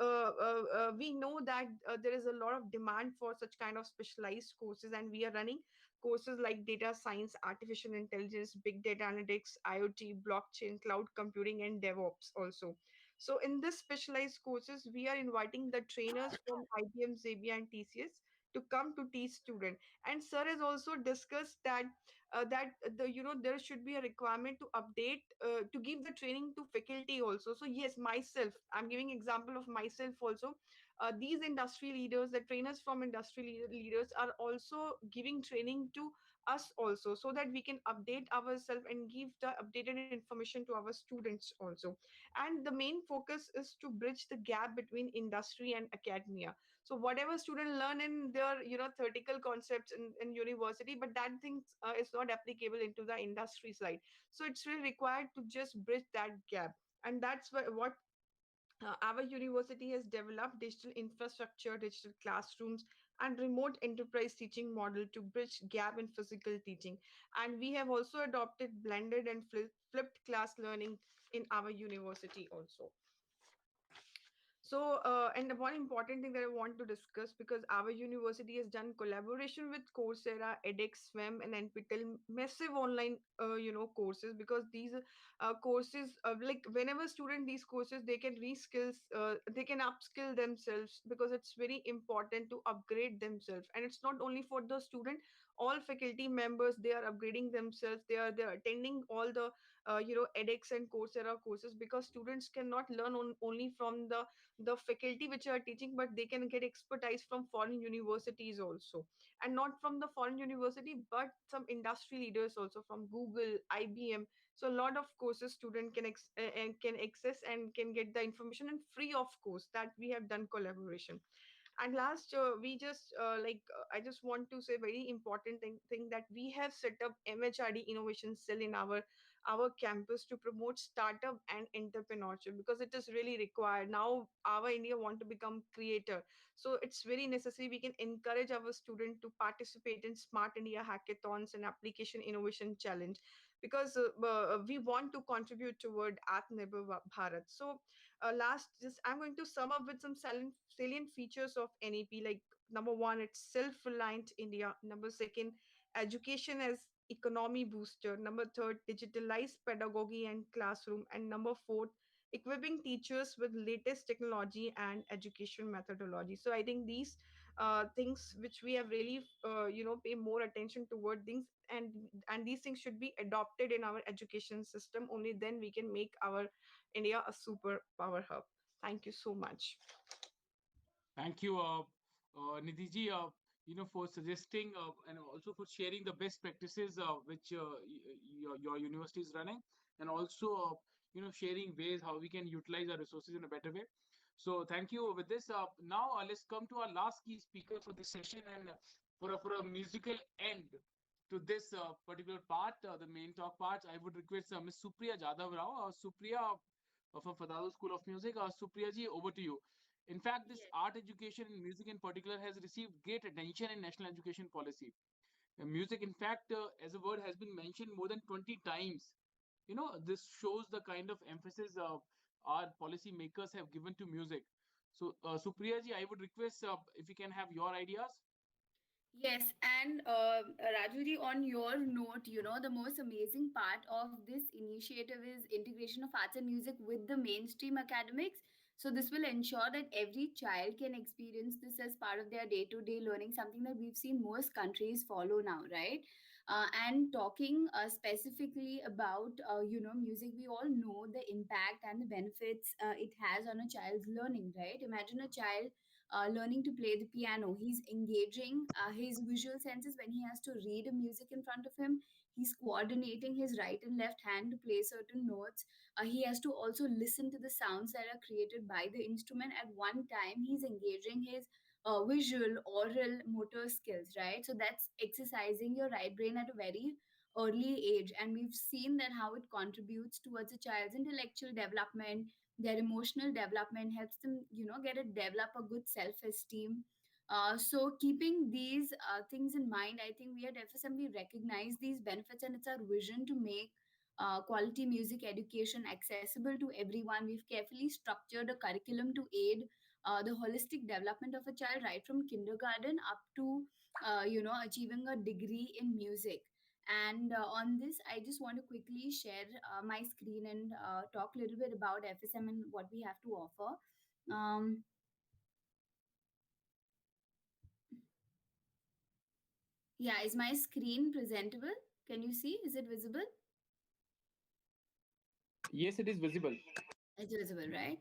we know that there is a lot of demand for such kind of specialized courses, and we are running courses like data science, artificial intelligence, big data analytics, IoT, blockchain, cloud computing, and DevOps also. So in this specialized courses, we are inviting the trainers from IBM, Xavier, and TCS to come to teach student. And sir has also discussed that there should be a requirement to update to give the training to faculty also. So yes, myself, I'm giving example of myself also. These industry leaders, the trainers from leaders are also giving training to us also, so that we can update ourselves and give the updated information to our students also. And the main focus is to bridge the gap between industry and academia. So whatever student learn in their theoretical concepts in university, but that thing is not applicable into the industry side. So it's really required to just bridge that gap. And that's what our university has developed digital infrastructure, digital classrooms, and remote enterprise teaching model to bridge gap in physical teaching. And we have also adopted blended and flipped class learning in our university also. So, and the one important thing that I want to discuss, because our university has done collaboration with Coursera, edX, SWEM, and NPTEL, massive online, courses. Because these courses, like whenever student these courses, they can reskills, they can upskill themselves, because it's very important to upgrade themselves. And it's not only for the student; all faculty members, they are upgrading themselves. They are attending all the edX and Coursera courses, because students cannot learn only from the faculty which are teaching, but they can get expertise from foreign universities also. And not from the foreign university, but some industry leaders also from Google, IBM. So a lot of courses student and can access and can get the information and free of course, that we have done collaboration. And last, I just want to say very important thing, that we have set up MHRD innovation cell in our campus to promote startup and entrepreneurship, because it is really required now. Our India want to become creator, so it's very necessary we can encourage our student to participate in Smart India hackathons and application innovation challenge, because we want to contribute toward Atmanirbhar Bharat. So last, just I'm going to sum up with some salient features of NEP. Like number one, it's self-reliant India. Number second, education as economy booster. Number third, digitalized pedagogy and classroom. And number fourth, equipping teachers with latest technology and education methodology. So I think these things which we have really pay more attention toward things, and these things should be adopted in our education system. Only then we can make our India a super power hub. Thank you so much. Thank you, Nidhi ji, for suggesting and also for sharing the best practices which your university is running, and also sharing ways how we can utilize our resources in a better way. So thank you. With this, now let's come to our last key speaker for this session, and for a musical end to this particular part, the main talk part. I would request Miss Supriya Jadhav Rao, Supriya from Fadado School of Music. Supriya ji, over to you. In fact, this Yes. art education in music in particular has received great attention in national education policy. Music, in fact, as a word has been mentioned more than 20 times. This shows the kind of emphasis our policy makers have given to music. So, Supriya ji, I would request if you can have your ideas. Yes, and Rajuji, on your note, the most amazing part of this initiative is integration of arts and music with the mainstream academics. So this will ensure that every child can experience this as part of their day-to-day learning, something that we've seen most countries follow now, right? And talking specifically about, music, we all know the impact and the benefits it has on a child's learning, right? Imagine a child learning to play the piano. He's engaging his visual senses when he has to read a music in front of him. He's coordinating his right and left hand to play certain notes. He has to also listen to the sounds that are created by the instrument. At one time, he's engaging his visual, oral, motor skills, right? So that's exercising your right brain at a very early age. And we've seen that how it contributes towards a child's intellectual development, their emotional development, helps them, get a develop a good self-esteem. So keeping these things in mind, I think we at FSM, we recognize these benefits, and it's our vision to make quality music education accessible to everyone. We've carefully structured a curriculum to aid the holistic development of a child right from kindergarten up to achieving a degree in music. And on this, I just want to quickly share my screen and talk a little bit about FSM and what we have to offer. um, yeah, is my screen presentable? Can you see? Is it visible? Yes, it is visible. It's visible, right?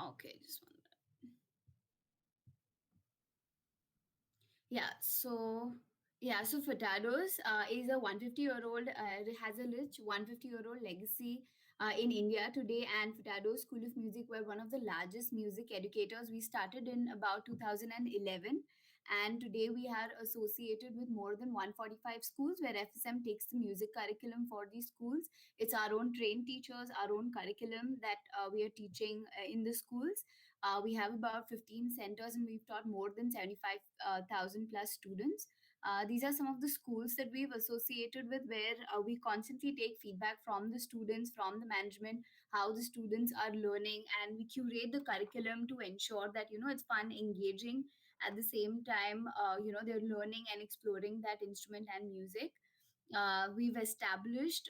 Okay, just one. So Fatados is a 150-year-old, has a rich 150-year-old legacy in India today. And Fatados School of Music were one of the largest music educators. We started in about 2011, and today we are associated with more than 145 schools where FSM takes the music curriculum for these schools. It's our own trained teachers, our own curriculum that we are teaching in the schools. We have about 15 centers, and we've taught more than 75,000 plus students. These are some of the schools that we've associated with, where we constantly take feedback from the students, from the management, how the students are learning, and we curate the curriculum to ensure that it's fun, engaging. At the same time, they're learning and exploring that instrument and music. We've established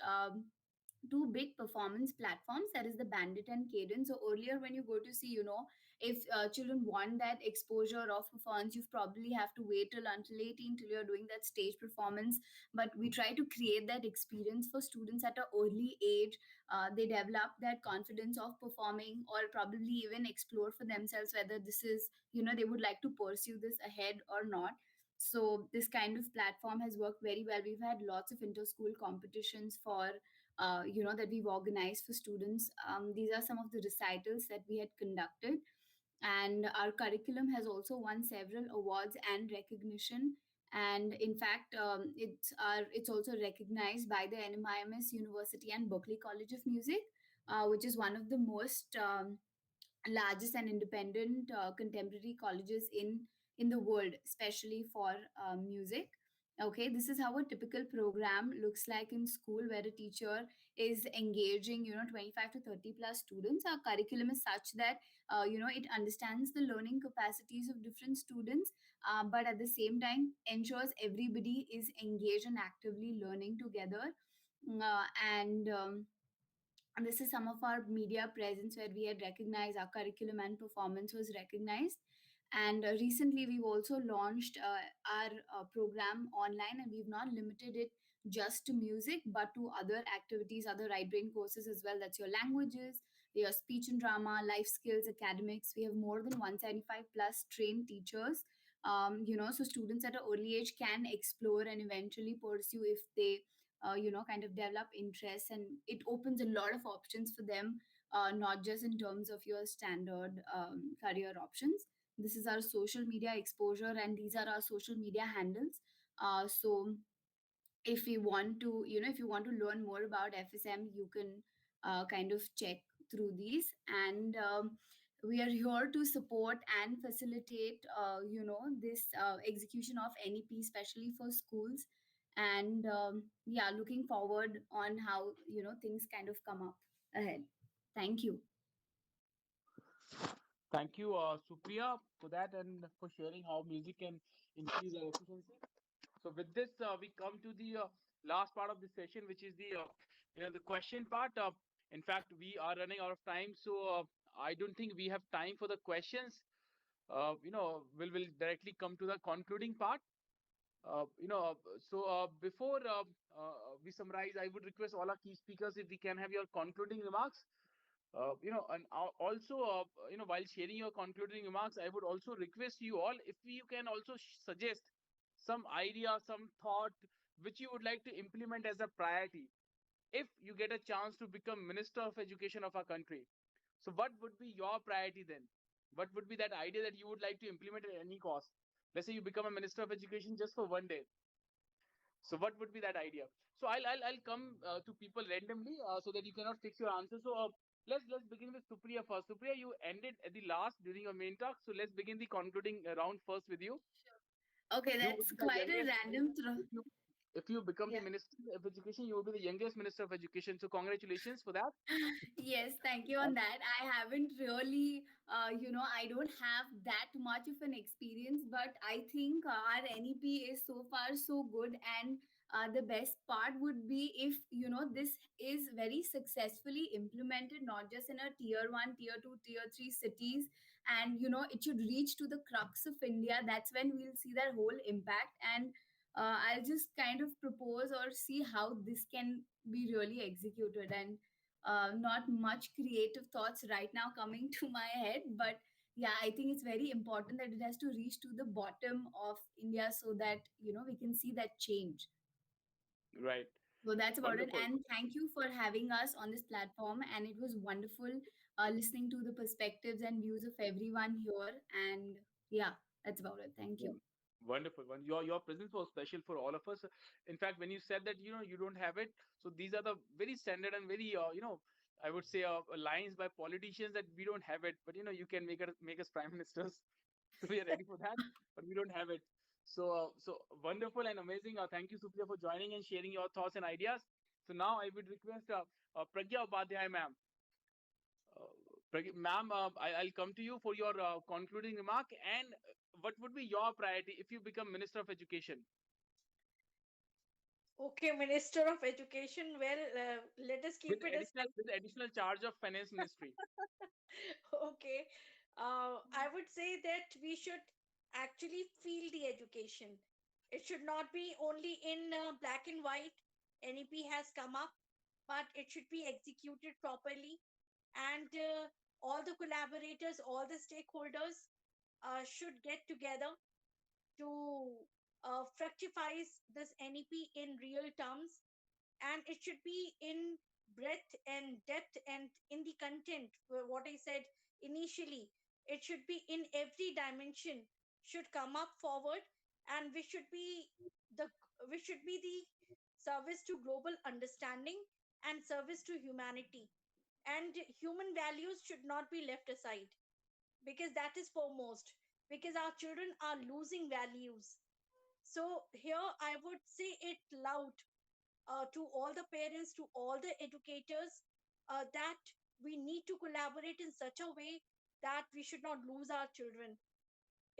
two big performance platforms, that is the Bandit and Cadence. So earlier, when you go to see, if children want that exposure of performance, you probably have to wait till until 18 till you're doing that stage performance. But we try to create that experience for students at an early age. They develop that confidence of performing, or probably even explore for themselves whether this is, they would like to pursue this ahead or not. So this kind of platform has worked very well. We've had lots of inter-school competitions for that we've organized for students. These are some of the recitals that we had conducted, and our curriculum has also won several awards and recognition. And in fact, it's also recognized by the NMIMS University and Berklee College of Music, which is one of the most largest and independent contemporary colleges in the world, especially for music. Okay, this is how a typical program looks like in school, where a teacher is engaging 25 to 30 plus students. Our curriculum is such that it understands the learning capacities of different students, but at the same time ensures everybody is engaged and actively learning together. And And this is some of our media presence, where we had recognized our curriculum and performance was recognized. And recently, we've also launched our program online, and we've not limited it just to music, but to other activities, other right brain courses as well. That's your languages, your speech and drama, life skills, academics. We have more than 175 plus trained teachers. So students at an early age can explore and eventually pursue if they kind of develop interests, and it opens a lot of options for them, not just in terms of your standard career options. This is our social media exposure, and these are our social media handles. So if you want to, if you want to learn more about FSM, you can kind of check through these. And we are here to support and facilitate this execution of NEP, especially for schools. And yeah, looking forward on how things kind of come up ahead. Thank you. Thank you, Supriya, for that and for sharing how music can increase our efficiency. So with this, we come to the last part of the session, which is the question part. In fact, we are running out of time, so I don't think we have time for the questions. We'll directly come to the concluding part. Before we summarize, I would request all our key speakers if we can have your concluding remarks. And also, while sharing your concluding remarks, I would also request you all if you can also suggest some idea, some thought which you would like to implement as a priority if you get a chance to become Minister of Education of our country. So, what would be your priority then? What would be that idea that you would like to implement at any cost? Let's say you become a Minister of Education just for one day. So, what would be that idea? So, I'll come to people randomly so that you cannot fix your answer. So, let's begin with Supriya first. Supriya, you ended at the last during your main talk. So, let's begin the concluding round first with you. Okay, You would that's be the quite a youngest. random throw. If you become the Yeah. Minister of Education, you will be the youngest Minister of Education. So, congratulations for that. Yes, thank you on that. I haven't really, I don't have that much of an experience, but I think our NEP is so far so good. And the best part would be if, this is very successfully implemented, not just in a tier one, tier two, tier three cities. And, it should reach to the crux of India. That's when we'll see that whole impact. And I'll just kind of propose or see how this can be really executed. And not much creative thoughts right now coming to my head, but yeah, I think it's very important that it has to reach to the bottom of India so that we can see that change. Right. So that's about it. Wonderful. And thank you for having us on this platform. And it was wonderful listening to the perspectives and views of everyone here. And yeah, that's about it. Thank you. Won- Wonderful. Your presence was special for all of us. In fact, when you said that you don't have it, so these are the very standard and very I would say lines by politicians that we don't have it, but you can make us prime ministers. So we are ready for that, but we don't have it. So wonderful and amazing. Thank you, Supriya, for joining and sharing your thoughts and ideas. So now I would request Pragya Upadhyay, ma'am. Ma'am, I'll come to you for your concluding remark. And what would be your priority if you become Minister of Education Okay, Minister of Education. Well, let us with keep it as additional charge of Finance Ministry? okay. I would say that we should actually feel the education. It should not be only in black and white. NEP has come up, but it should be executed properly. And all the collaborators, all the stakeholders should get together to fructifies this NEP in real terms, and it should be in breadth and depth and in the content. What I said initially, it should be in every dimension, should come up forward, and the we should be the service to global understanding and service to humanity. And human values should not be left aside, because that is foremost, because our children are losing values. So here I would say it loud, to all the parents, to all the educators, that we need to collaborate in such a way that we should not lose our children.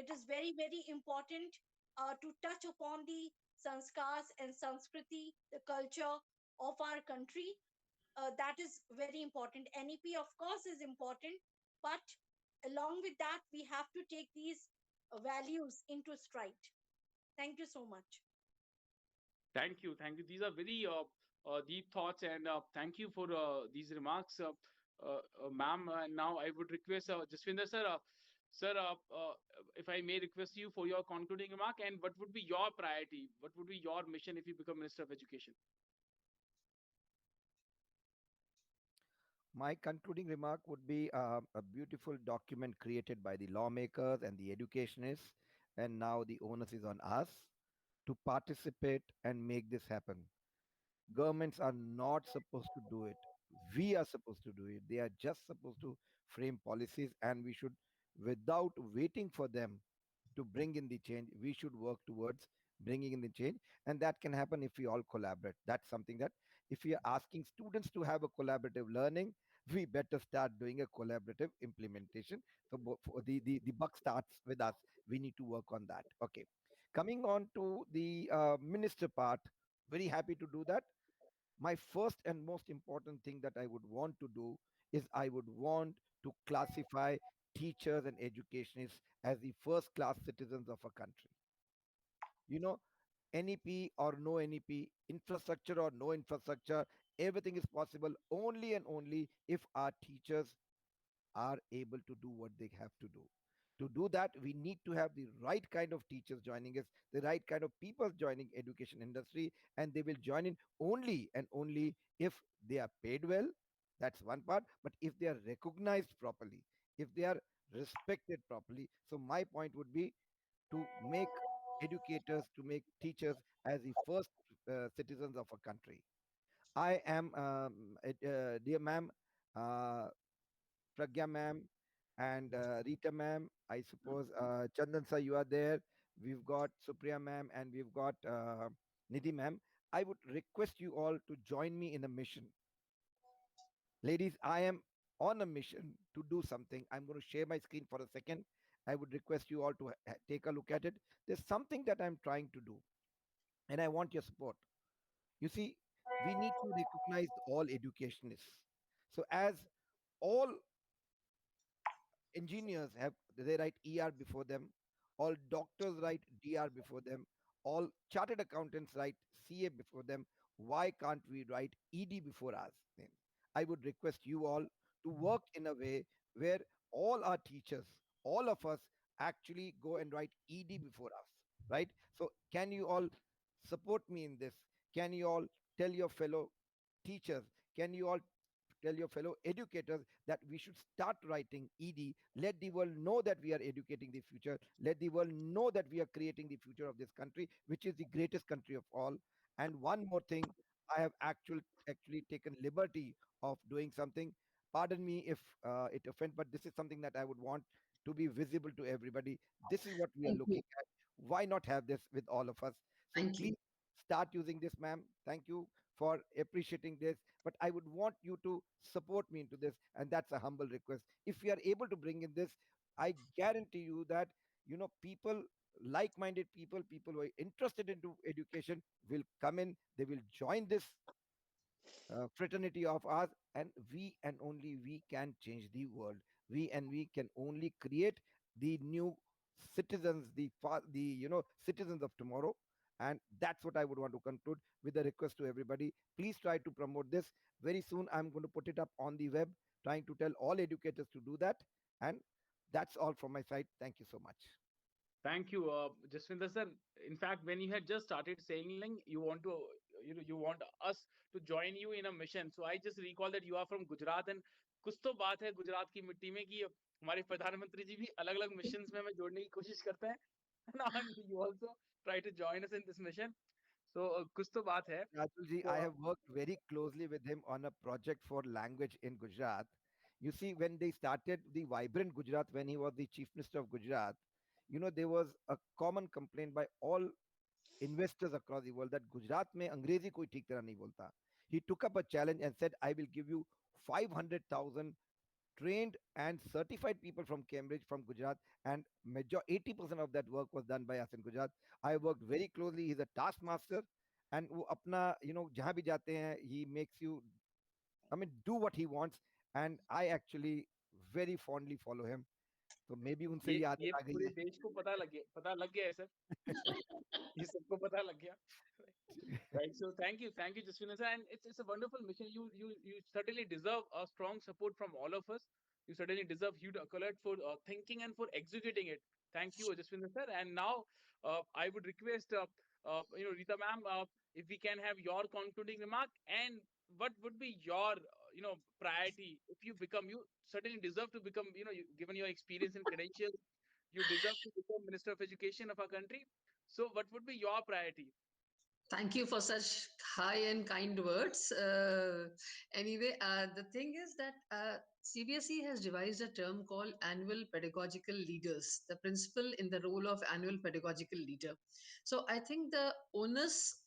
It is very, very important to touch upon the sanskars and sanskriti, the culture of our country. That is very important. NEP, of course, is important, but along with that, we have to take these values into stride. Thank you so much. Thank you. Thank you. These are very deep thoughts, and thank you for these remarks, ma'am. And now I would request Jaswinder sir, sir, if I may request you for your concluding remark, and what would be your priority? What would be your mission if you become Minister of Education? My concluding remark would be a beautiful document created by the lawmakers and the educationists, and now the onus is on us to participate and make this happen. Governments are not supposed to do it. We are supposed to do it. They are just supposed to frame policies, and we should, without waiting for them to bring in the change, we should work towards bringing in the change. And that can happen if we all collaborate. That's something that, if we are asking students to have a collaborative learning, we better start doing a collaborative implementation. So the buck starts with us. We need to work on that. Okay. Coming on to the minister part, very happy to do that. My first and most important thing that I would want to do is I would want to classify teachers and educationists as the first class citizens of a country. You know, NEP or no NEP, infrastructure or no infrastructure, everything is possible only and only if our teachers are able to do what they have to do. To do that, we need to have the right kind of teachers joining us, the right kind of people joining education industry, and they will join in only and only if they are paid well. That's one part. But if they are recognized properly, if they are respected properly. So my point would be to make educators, to make teachers as the first citizens of a country. I am, dear ma'am, uh, Pragya ma'am, and Rita ma'am. I suppose Chandan sir, you are there. We've got Supriya ma'am, and we've got Nidhi ma'am. I would request you all to join me in a mission. Ladies, I am on a mission to do something. I'm going to share my screen for a second. I would request you all to take a look at it. There's something that I'm trying to do, and I want your support. You see, we need to recognize all educationists. So, as all engineers have, they write ER before them, all doctors write DR before them, all chartered accountants write CA before them. Why can't we write ED before our name? I would request you all to work in a way where all our teachers, all of us, actually go and write ED before us, right? So can you all support me in this? Can you all tell your fellow teachers? Can you all tell your fellow educators that we should start writing ED? Let the world know that we are educating the future. Let the world know that we are creating the future of this country, which is the greatest country of all. And one more thing, I have actually taken liberty of doing something. Pardon me if it offends, but this is something that I would want to be visible to everybody. This is what we are Thank you. looking at. Why not have this with all of us? So Thank you. please start using this, ma'am. Thank you for appreciating this, but I would want you to support me into this, and that's a humble request. If we are able to bring in this, I guarantee you that people, like-minded people, people who are interested into education, will come in. They will join this fraternity of ours, and we and only we can change the world. We can only create the new citizens, the citizens of tomorrow. And that's what I would want to conclude with a request to everybody. Please try to promote this. Very soon I'm going to put it up on the web, trying to tell all educators to do that. And that's all from my side. Thank you so much. Thank you, Jaswinder sir. In fact, when you had just started saying like you want to, you want us to join you in a mission, so I just recall that you are from Gujarat, and कुछ तो बात है गुजरात की मिट्टी में कि हमारे प्रधानमंत्री जी भी अलग-अलग मिशंस में हमें जोड़ने की कोशिश करते हैं, है ना? And you also try to join us in this mission. So कुछ तो बात है. Rajul ji, So I have worked very closely with him on a project for language in Gujarat. You see, when they started the Vibrant Gujarat, when he was the Chief Minister of Gujarat, there was a common complaint by all investors across the world that Gujarat में अंग्रेजी कोई ठीक तरह नहीं बोलता. He took up a challenge and said, I will give you 500,000 trained and certified people from Cambridge, from Gujarat, and major 80% of that work was done by us in Gujarat. I worked very closely. He's a taskmaster, and वो अपना जहाँ भी जाते हैं, he makes you, I mean, do what he wants, and I actually very fondly follow him. So maybe उनसे ये ये आदत आ गई पूरे देश को पता लग गया है सर. ये सबको पता लग गया. Right. So thank you, Jaswin sir, and it's a wonderful mission. You certainly deserve a strong support from all of us. You certainly deserve huge accolade for thinking and for executing it. Thank you, Jaswin sir. And now I would request Rita ma'am, if we can have your concluding remark, and what would be your priority if you certainly deserve to become, given your experience and credentials, you deserve to become Minister of Education of our country. So what would be your priority? Thank you for such high and kind words. Anyway, the thing is that CBSE has devised a term called annual pedagogical leaders, the principal in the role of annual pedagogical leader. So I think the onus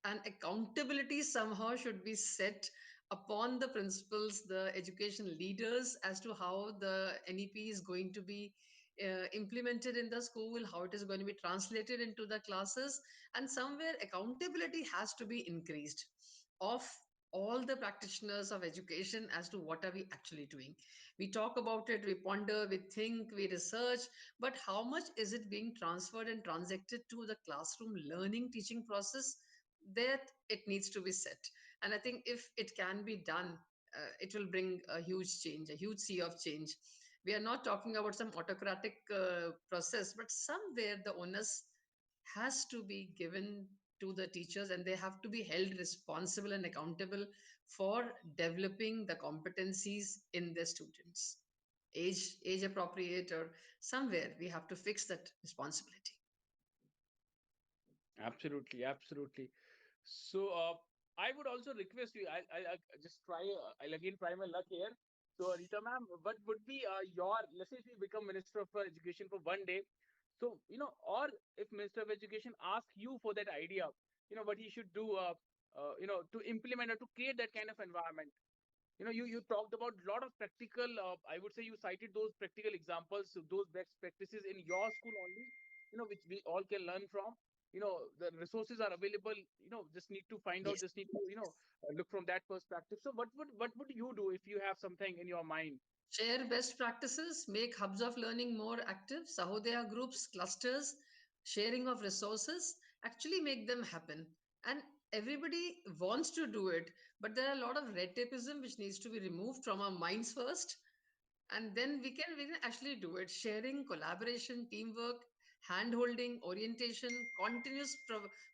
and accountability somehow should be set upon the principals, the education leaders, as to how the NEP is going to be implemented in the school, how it is going to be translated into the classes, and somewhere accountability has to be increased of all the practitioners of education as to what are we actually doing. We talk about it, we ponder, we think, we research, but how much is it being transferred and transacted to the classroom learning teaching process? That it needs to be set. And I think if it can be done, it will bring a huge change, a huge sea of change. We are not talking about some autocratic process, but somewhere the onus has to be given to the teachers, and they have to be held responsible and accountable for developing the competencies in their students, age appropriate, or somewhere we have to fix that responsibility. Absolutely, absolutely. So, I would also request you. I just try. I'll again try my luck here. So, Rita ma'am, what would be your? Let's say if you become Minister of Education for one day. So, or if Minister of Education asks you for that idea, what he should do. To implement or to create that kind of environment. You talked about a lot of practical. I would say you cited those practical examples, so those best practices in your school only. Which we all can learn from. The resources are available. Just need to find out. Yes. Just need to look from that perspective. So what would you do if you have something in your mind? Share best practices, make hubs of learning more active, Sahodaya groups, clusters, sharing of resources, actually make them happen. And everybody wants to do it, but there are a lot of red tapeism which needs to be removed from our minds first, and then we can actually do it. Sharing, collaboration, teamwork, hand holding, orientation, continuous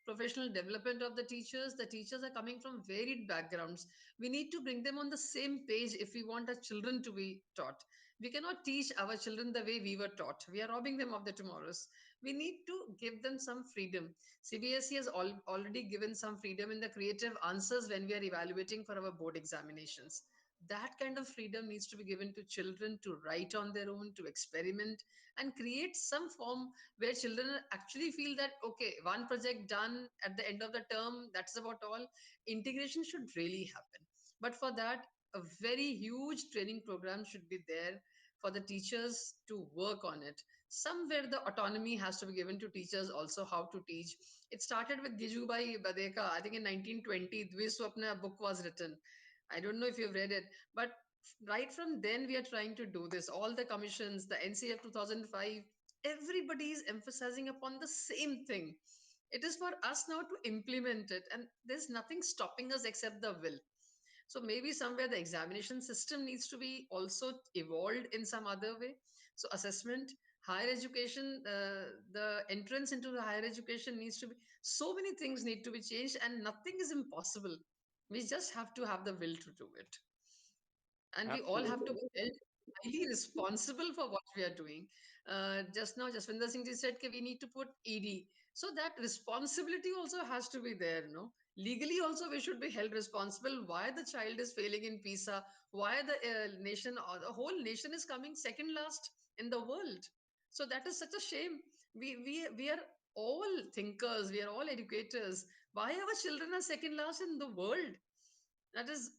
professional development of the teachers. The teachers are coming from varied backgrounds. We need to bring them on the same page if we want our children to be taught. We cannot teach our children the way we were taught. We are robbing them of the tomorrows. We need to give them some freedom. CBSE has already given some freedom in the creative answers when we are evaluating for our board examinations. That kind of freedom needs to be given to children to write on their own, to experiment, and create some form where children actually feel that, okay, one project done at the end of the term, that's about all. Integration should really happen. But for that, a very huge training program should be there for the teachers to work on it. Somewhere the autonomy has to be given to teachers also how to teach. It started with Gijubai Badeka. I think in 1920, Dviswapna book was written. I don't know if you've read it, but right from then we are trying to do this. All the commissions, the NCF 2005, everybody is emphasizing upon the same thing. It is for us now to implement it, and there's nothing stopping us except the will. So maybe somewhere the examination system needs to be also evolved in some other way. So assessment, higher education, the entrance into the higher education needs to be, so many things need to be changed, and nothing is impossible. We just have to have the will to do it, and we all have to Absolutely. be held highly responsible for what we are doing. Just now, Jaswinder Singh ji said that we need to put ED. So that responsibility also has to be there, no? Legally also we should be held responsible. Why the child is failing in PISA? Why the nation or the whole nation is coming second last in the world? So that is such a shame. We are all thinkers. We are all educators. Why our children are second last in the world? That is,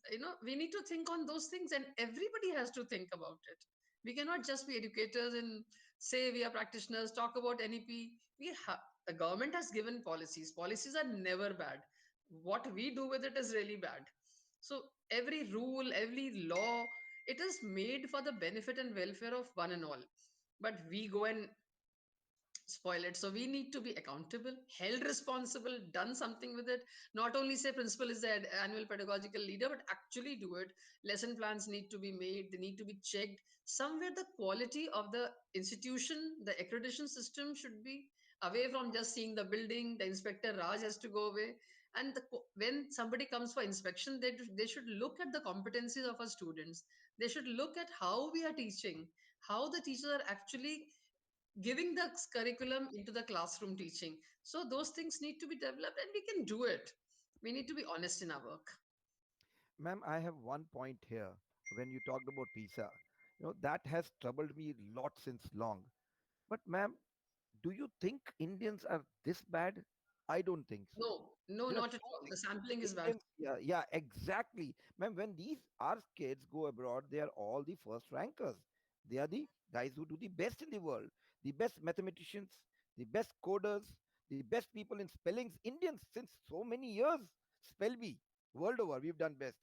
we need to think on those things, and everybody has to think about it. We cannot just be educators and say we are practitioners, talk about NEP. The government has given policies are never bad. What we do with it is really bad. So every rule, every law, it is made for the benefit and welfare of one and all, but we go and spoil it. So we need to be accountable, held responsible, done something with it. Not only say principal is the annual pedagogical leader, but actually do it. Lesson plans need to be made, they need to be checked. Somewhere the quality of the institution, the accreditation system should be away from just seeing the building. The inspector Raj has to go away. And when somebody comes for inspection, they should look at the competencies of our students. They should look at how we are teaching, how the teachers are actually giving the curriculum into the classroom teaching. So those things need to be developed, and we can do it. We need to be honest in our work. Ma'am, I have one point here. When you talked about PISA, that has troubled me a lot since long. But, ma'am, do you think Indians are this bad? I don't think so. No, There are not at so all. many The sampling is bad. Indians. Yeah, yeah, exactly. Ma'am, when these our kids go abroad, they are all the first rankers. They are the guys who do the best in the world, the best mathematicians, the best coders, the best people in spellings. Indians since so many years spell bee. World over, we've done best.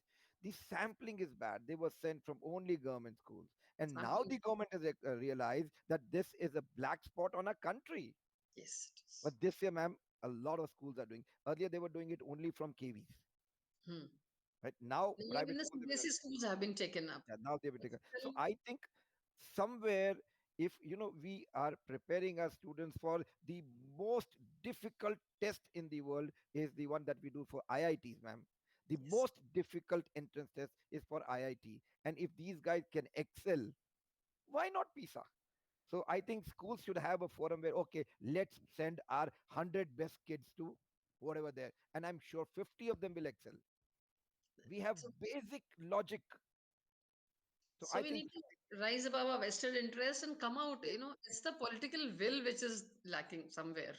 The sampling is bad. They were sent from only government schools. And now Sampling. the government has realized that this is a black spot on our country. Yes, it is. But this year, ma'am, a lot of schools are doing. Earlier, they were doing it only from KVs. Hmm. Right now, Now even private the schools have CBSE schools have been taken up. yeah, now they will But take a, so still, I think somewhere, if we are preparing our students for the most difficult test in the world is the one that we do for IITs, ma'am. The yes. most difficult entrance test is for IIT, and if these guys can excel, why not PISA? So I think schools should have a forum where, okay, let's send our 100 best kids to whatever there, and I'm sure 50 of them will excel. We have So, basic logic. So so I we think need to rise above our vested interests and come out. It's the political will which is lacking somewhere.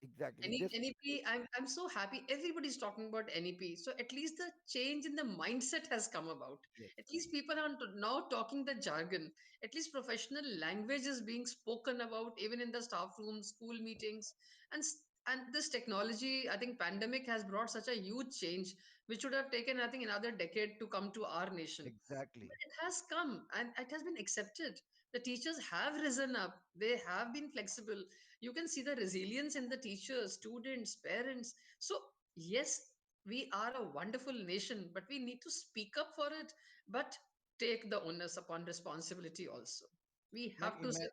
exactly Any this. NEP, I'm so happy. Everybody's talking about NEP. So at least the change in the mindset has come about. Yes, At least people are now talking the jargon. At least professional language is being spoken about even in the staff rooms, school meetings, and and this technology. I think pandemic has brought such a huge change, which would have taken I think another decade to come to our nation. exactly. But it has come and it has been accepted. The teachers have risen up. They have been flexible. You can see the resilience in the teachers, students, parents. So yes, we are a wonderful nation, but we need to speak up for it, but take the onus upon responsibility also. We Ma'am, have to say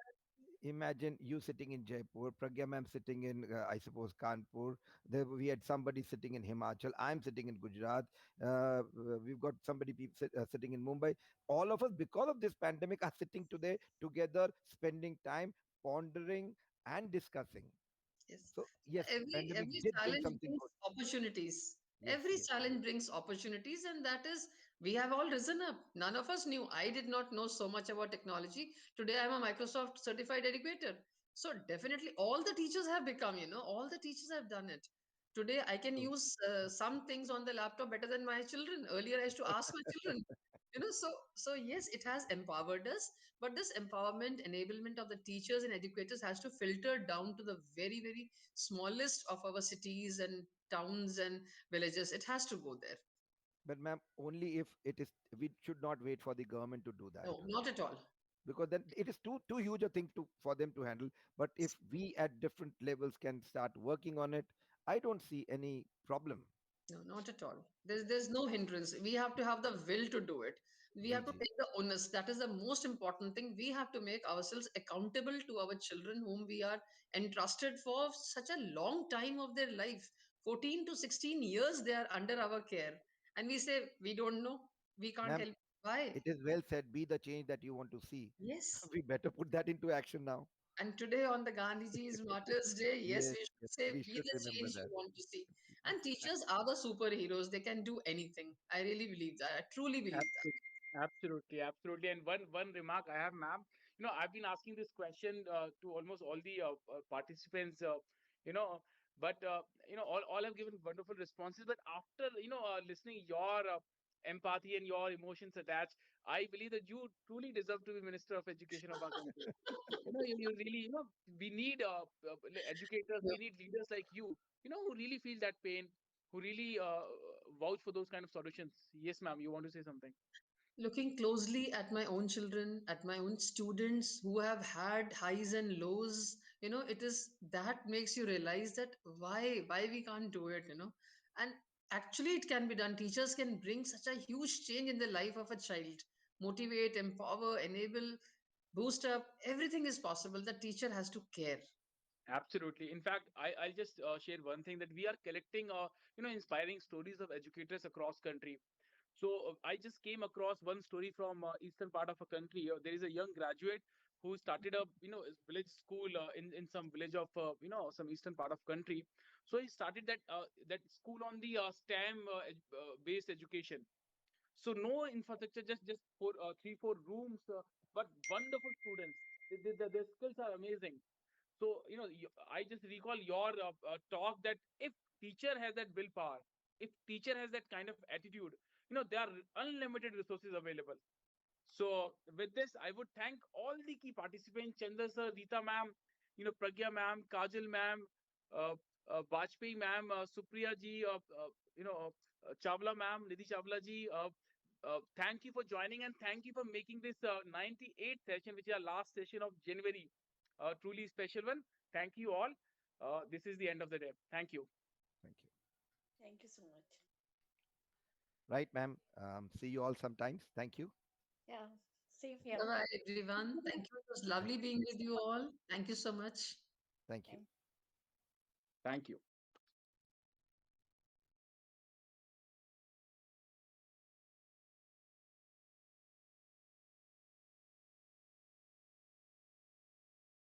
imagine you sitting in Jaipur, Pragya ma'am sitting in, I suppose, Kanpur. There we had somebody sitting in Himachal. I'm sitting in Gujarat. We've got somebody sitting in Mumbai. All of us, because of this pandemic, are sitting today together, spending time, pondering and discussing. yes. So yes, pandemic Every did bring challenge something brings good. opportunities. Yes, Every yes, challenge brings opportunities, and that is we have all risen up. None of us knew. I did not know so much about technology. Today I'm a Microsoft certified educator. So definitely all the teachers have become, all the teachers have done it. Today I can true. use some things on the laptop better than my children. Earlier I used to ask my children. So yes, it has empowered us, but this empowerment, enablement of the teachers and educators has to filter down to the very, very smallest of our cities and towns and villages. It has to go there. But ma'am, only if it is, we should not wait for the government to do that, No, not at all. because then it is too huge a thing to for them to handle. But if we at different levels can start working on it, I don't see any problem. No, not at all. There's no hindrance. We have to have the will to do it. We Ji have to ji. take the onus. That is the most important thing. We have to make ourselves accountable to our children whom we are entrusted for such a long time of their life. 14 to 16 years they are under our care. And we say, we don't know. We can't Ma'am, help. Why? it is well said, be the change that you want to see. Yes. We better put that into action now. And today on the Gandhiji's Martyrs Day, yes, Yes, we should yes, say, we be should the remember change you that. want to see. And teachers are the superheroes. They can do anything. I really believe that. I truly believe that. Absolutely, absolutely. And one remark I have, ma'am. I've been asking this question to almost all the participants. You know, but all have given wonderful responses. But after listening your empathy and your emotions attached, I believe that you truly deserve to be Minister of Education of our country. You really, we need educators, Yeah. we need leaders like you, who really feel that pain, who really vouch for those kind of solutions. Yes, ma'am, you want to say something? Looking closely at my own children, at my own students who have had highs and lows, it is that makes you realize that why we can't do it, and actually it can be done. Teachers can bring such a huge change in the life of a child, motivate, empower, enable, boost up. Everything is possible. The teacher has to care. Absolutely. In fact, I'll just share one thing, that we are collecting, inspiring stories of educators across country. So I just came across one story from eastern part of a country. There is a young graduate who started a village school in some village of some eastern part of country. So he started that school on the STEM based education. So no infrastructure, just for 3 4 rooms, but wonderful students. Their skills are amazing. So I just recall your talk, that if teacher has that willpower, if teacher has that kind of attitude, there are unlimited resources available. So with this, I would thank all the key participants: Chandra sir, Rita ma'am, Pragya ma'am, Kajal ma'am, uh, Vajpayee ma'am, Supriya ji, Chawla ma'am, Nidhi Chawla ji. Thank you for joining and thank you for making this 98th session, which is our last session of January, a truly special one. Thank you all. This is the end of the day. Thank you. Thank you. Thank you so much. Right, ma'am. See you all sometimes. Thank you. Yeah, same here. Bye bye, everyone. Thank you. It was lovely being with you all. Thank you so much. Thank you. Thank Thank you.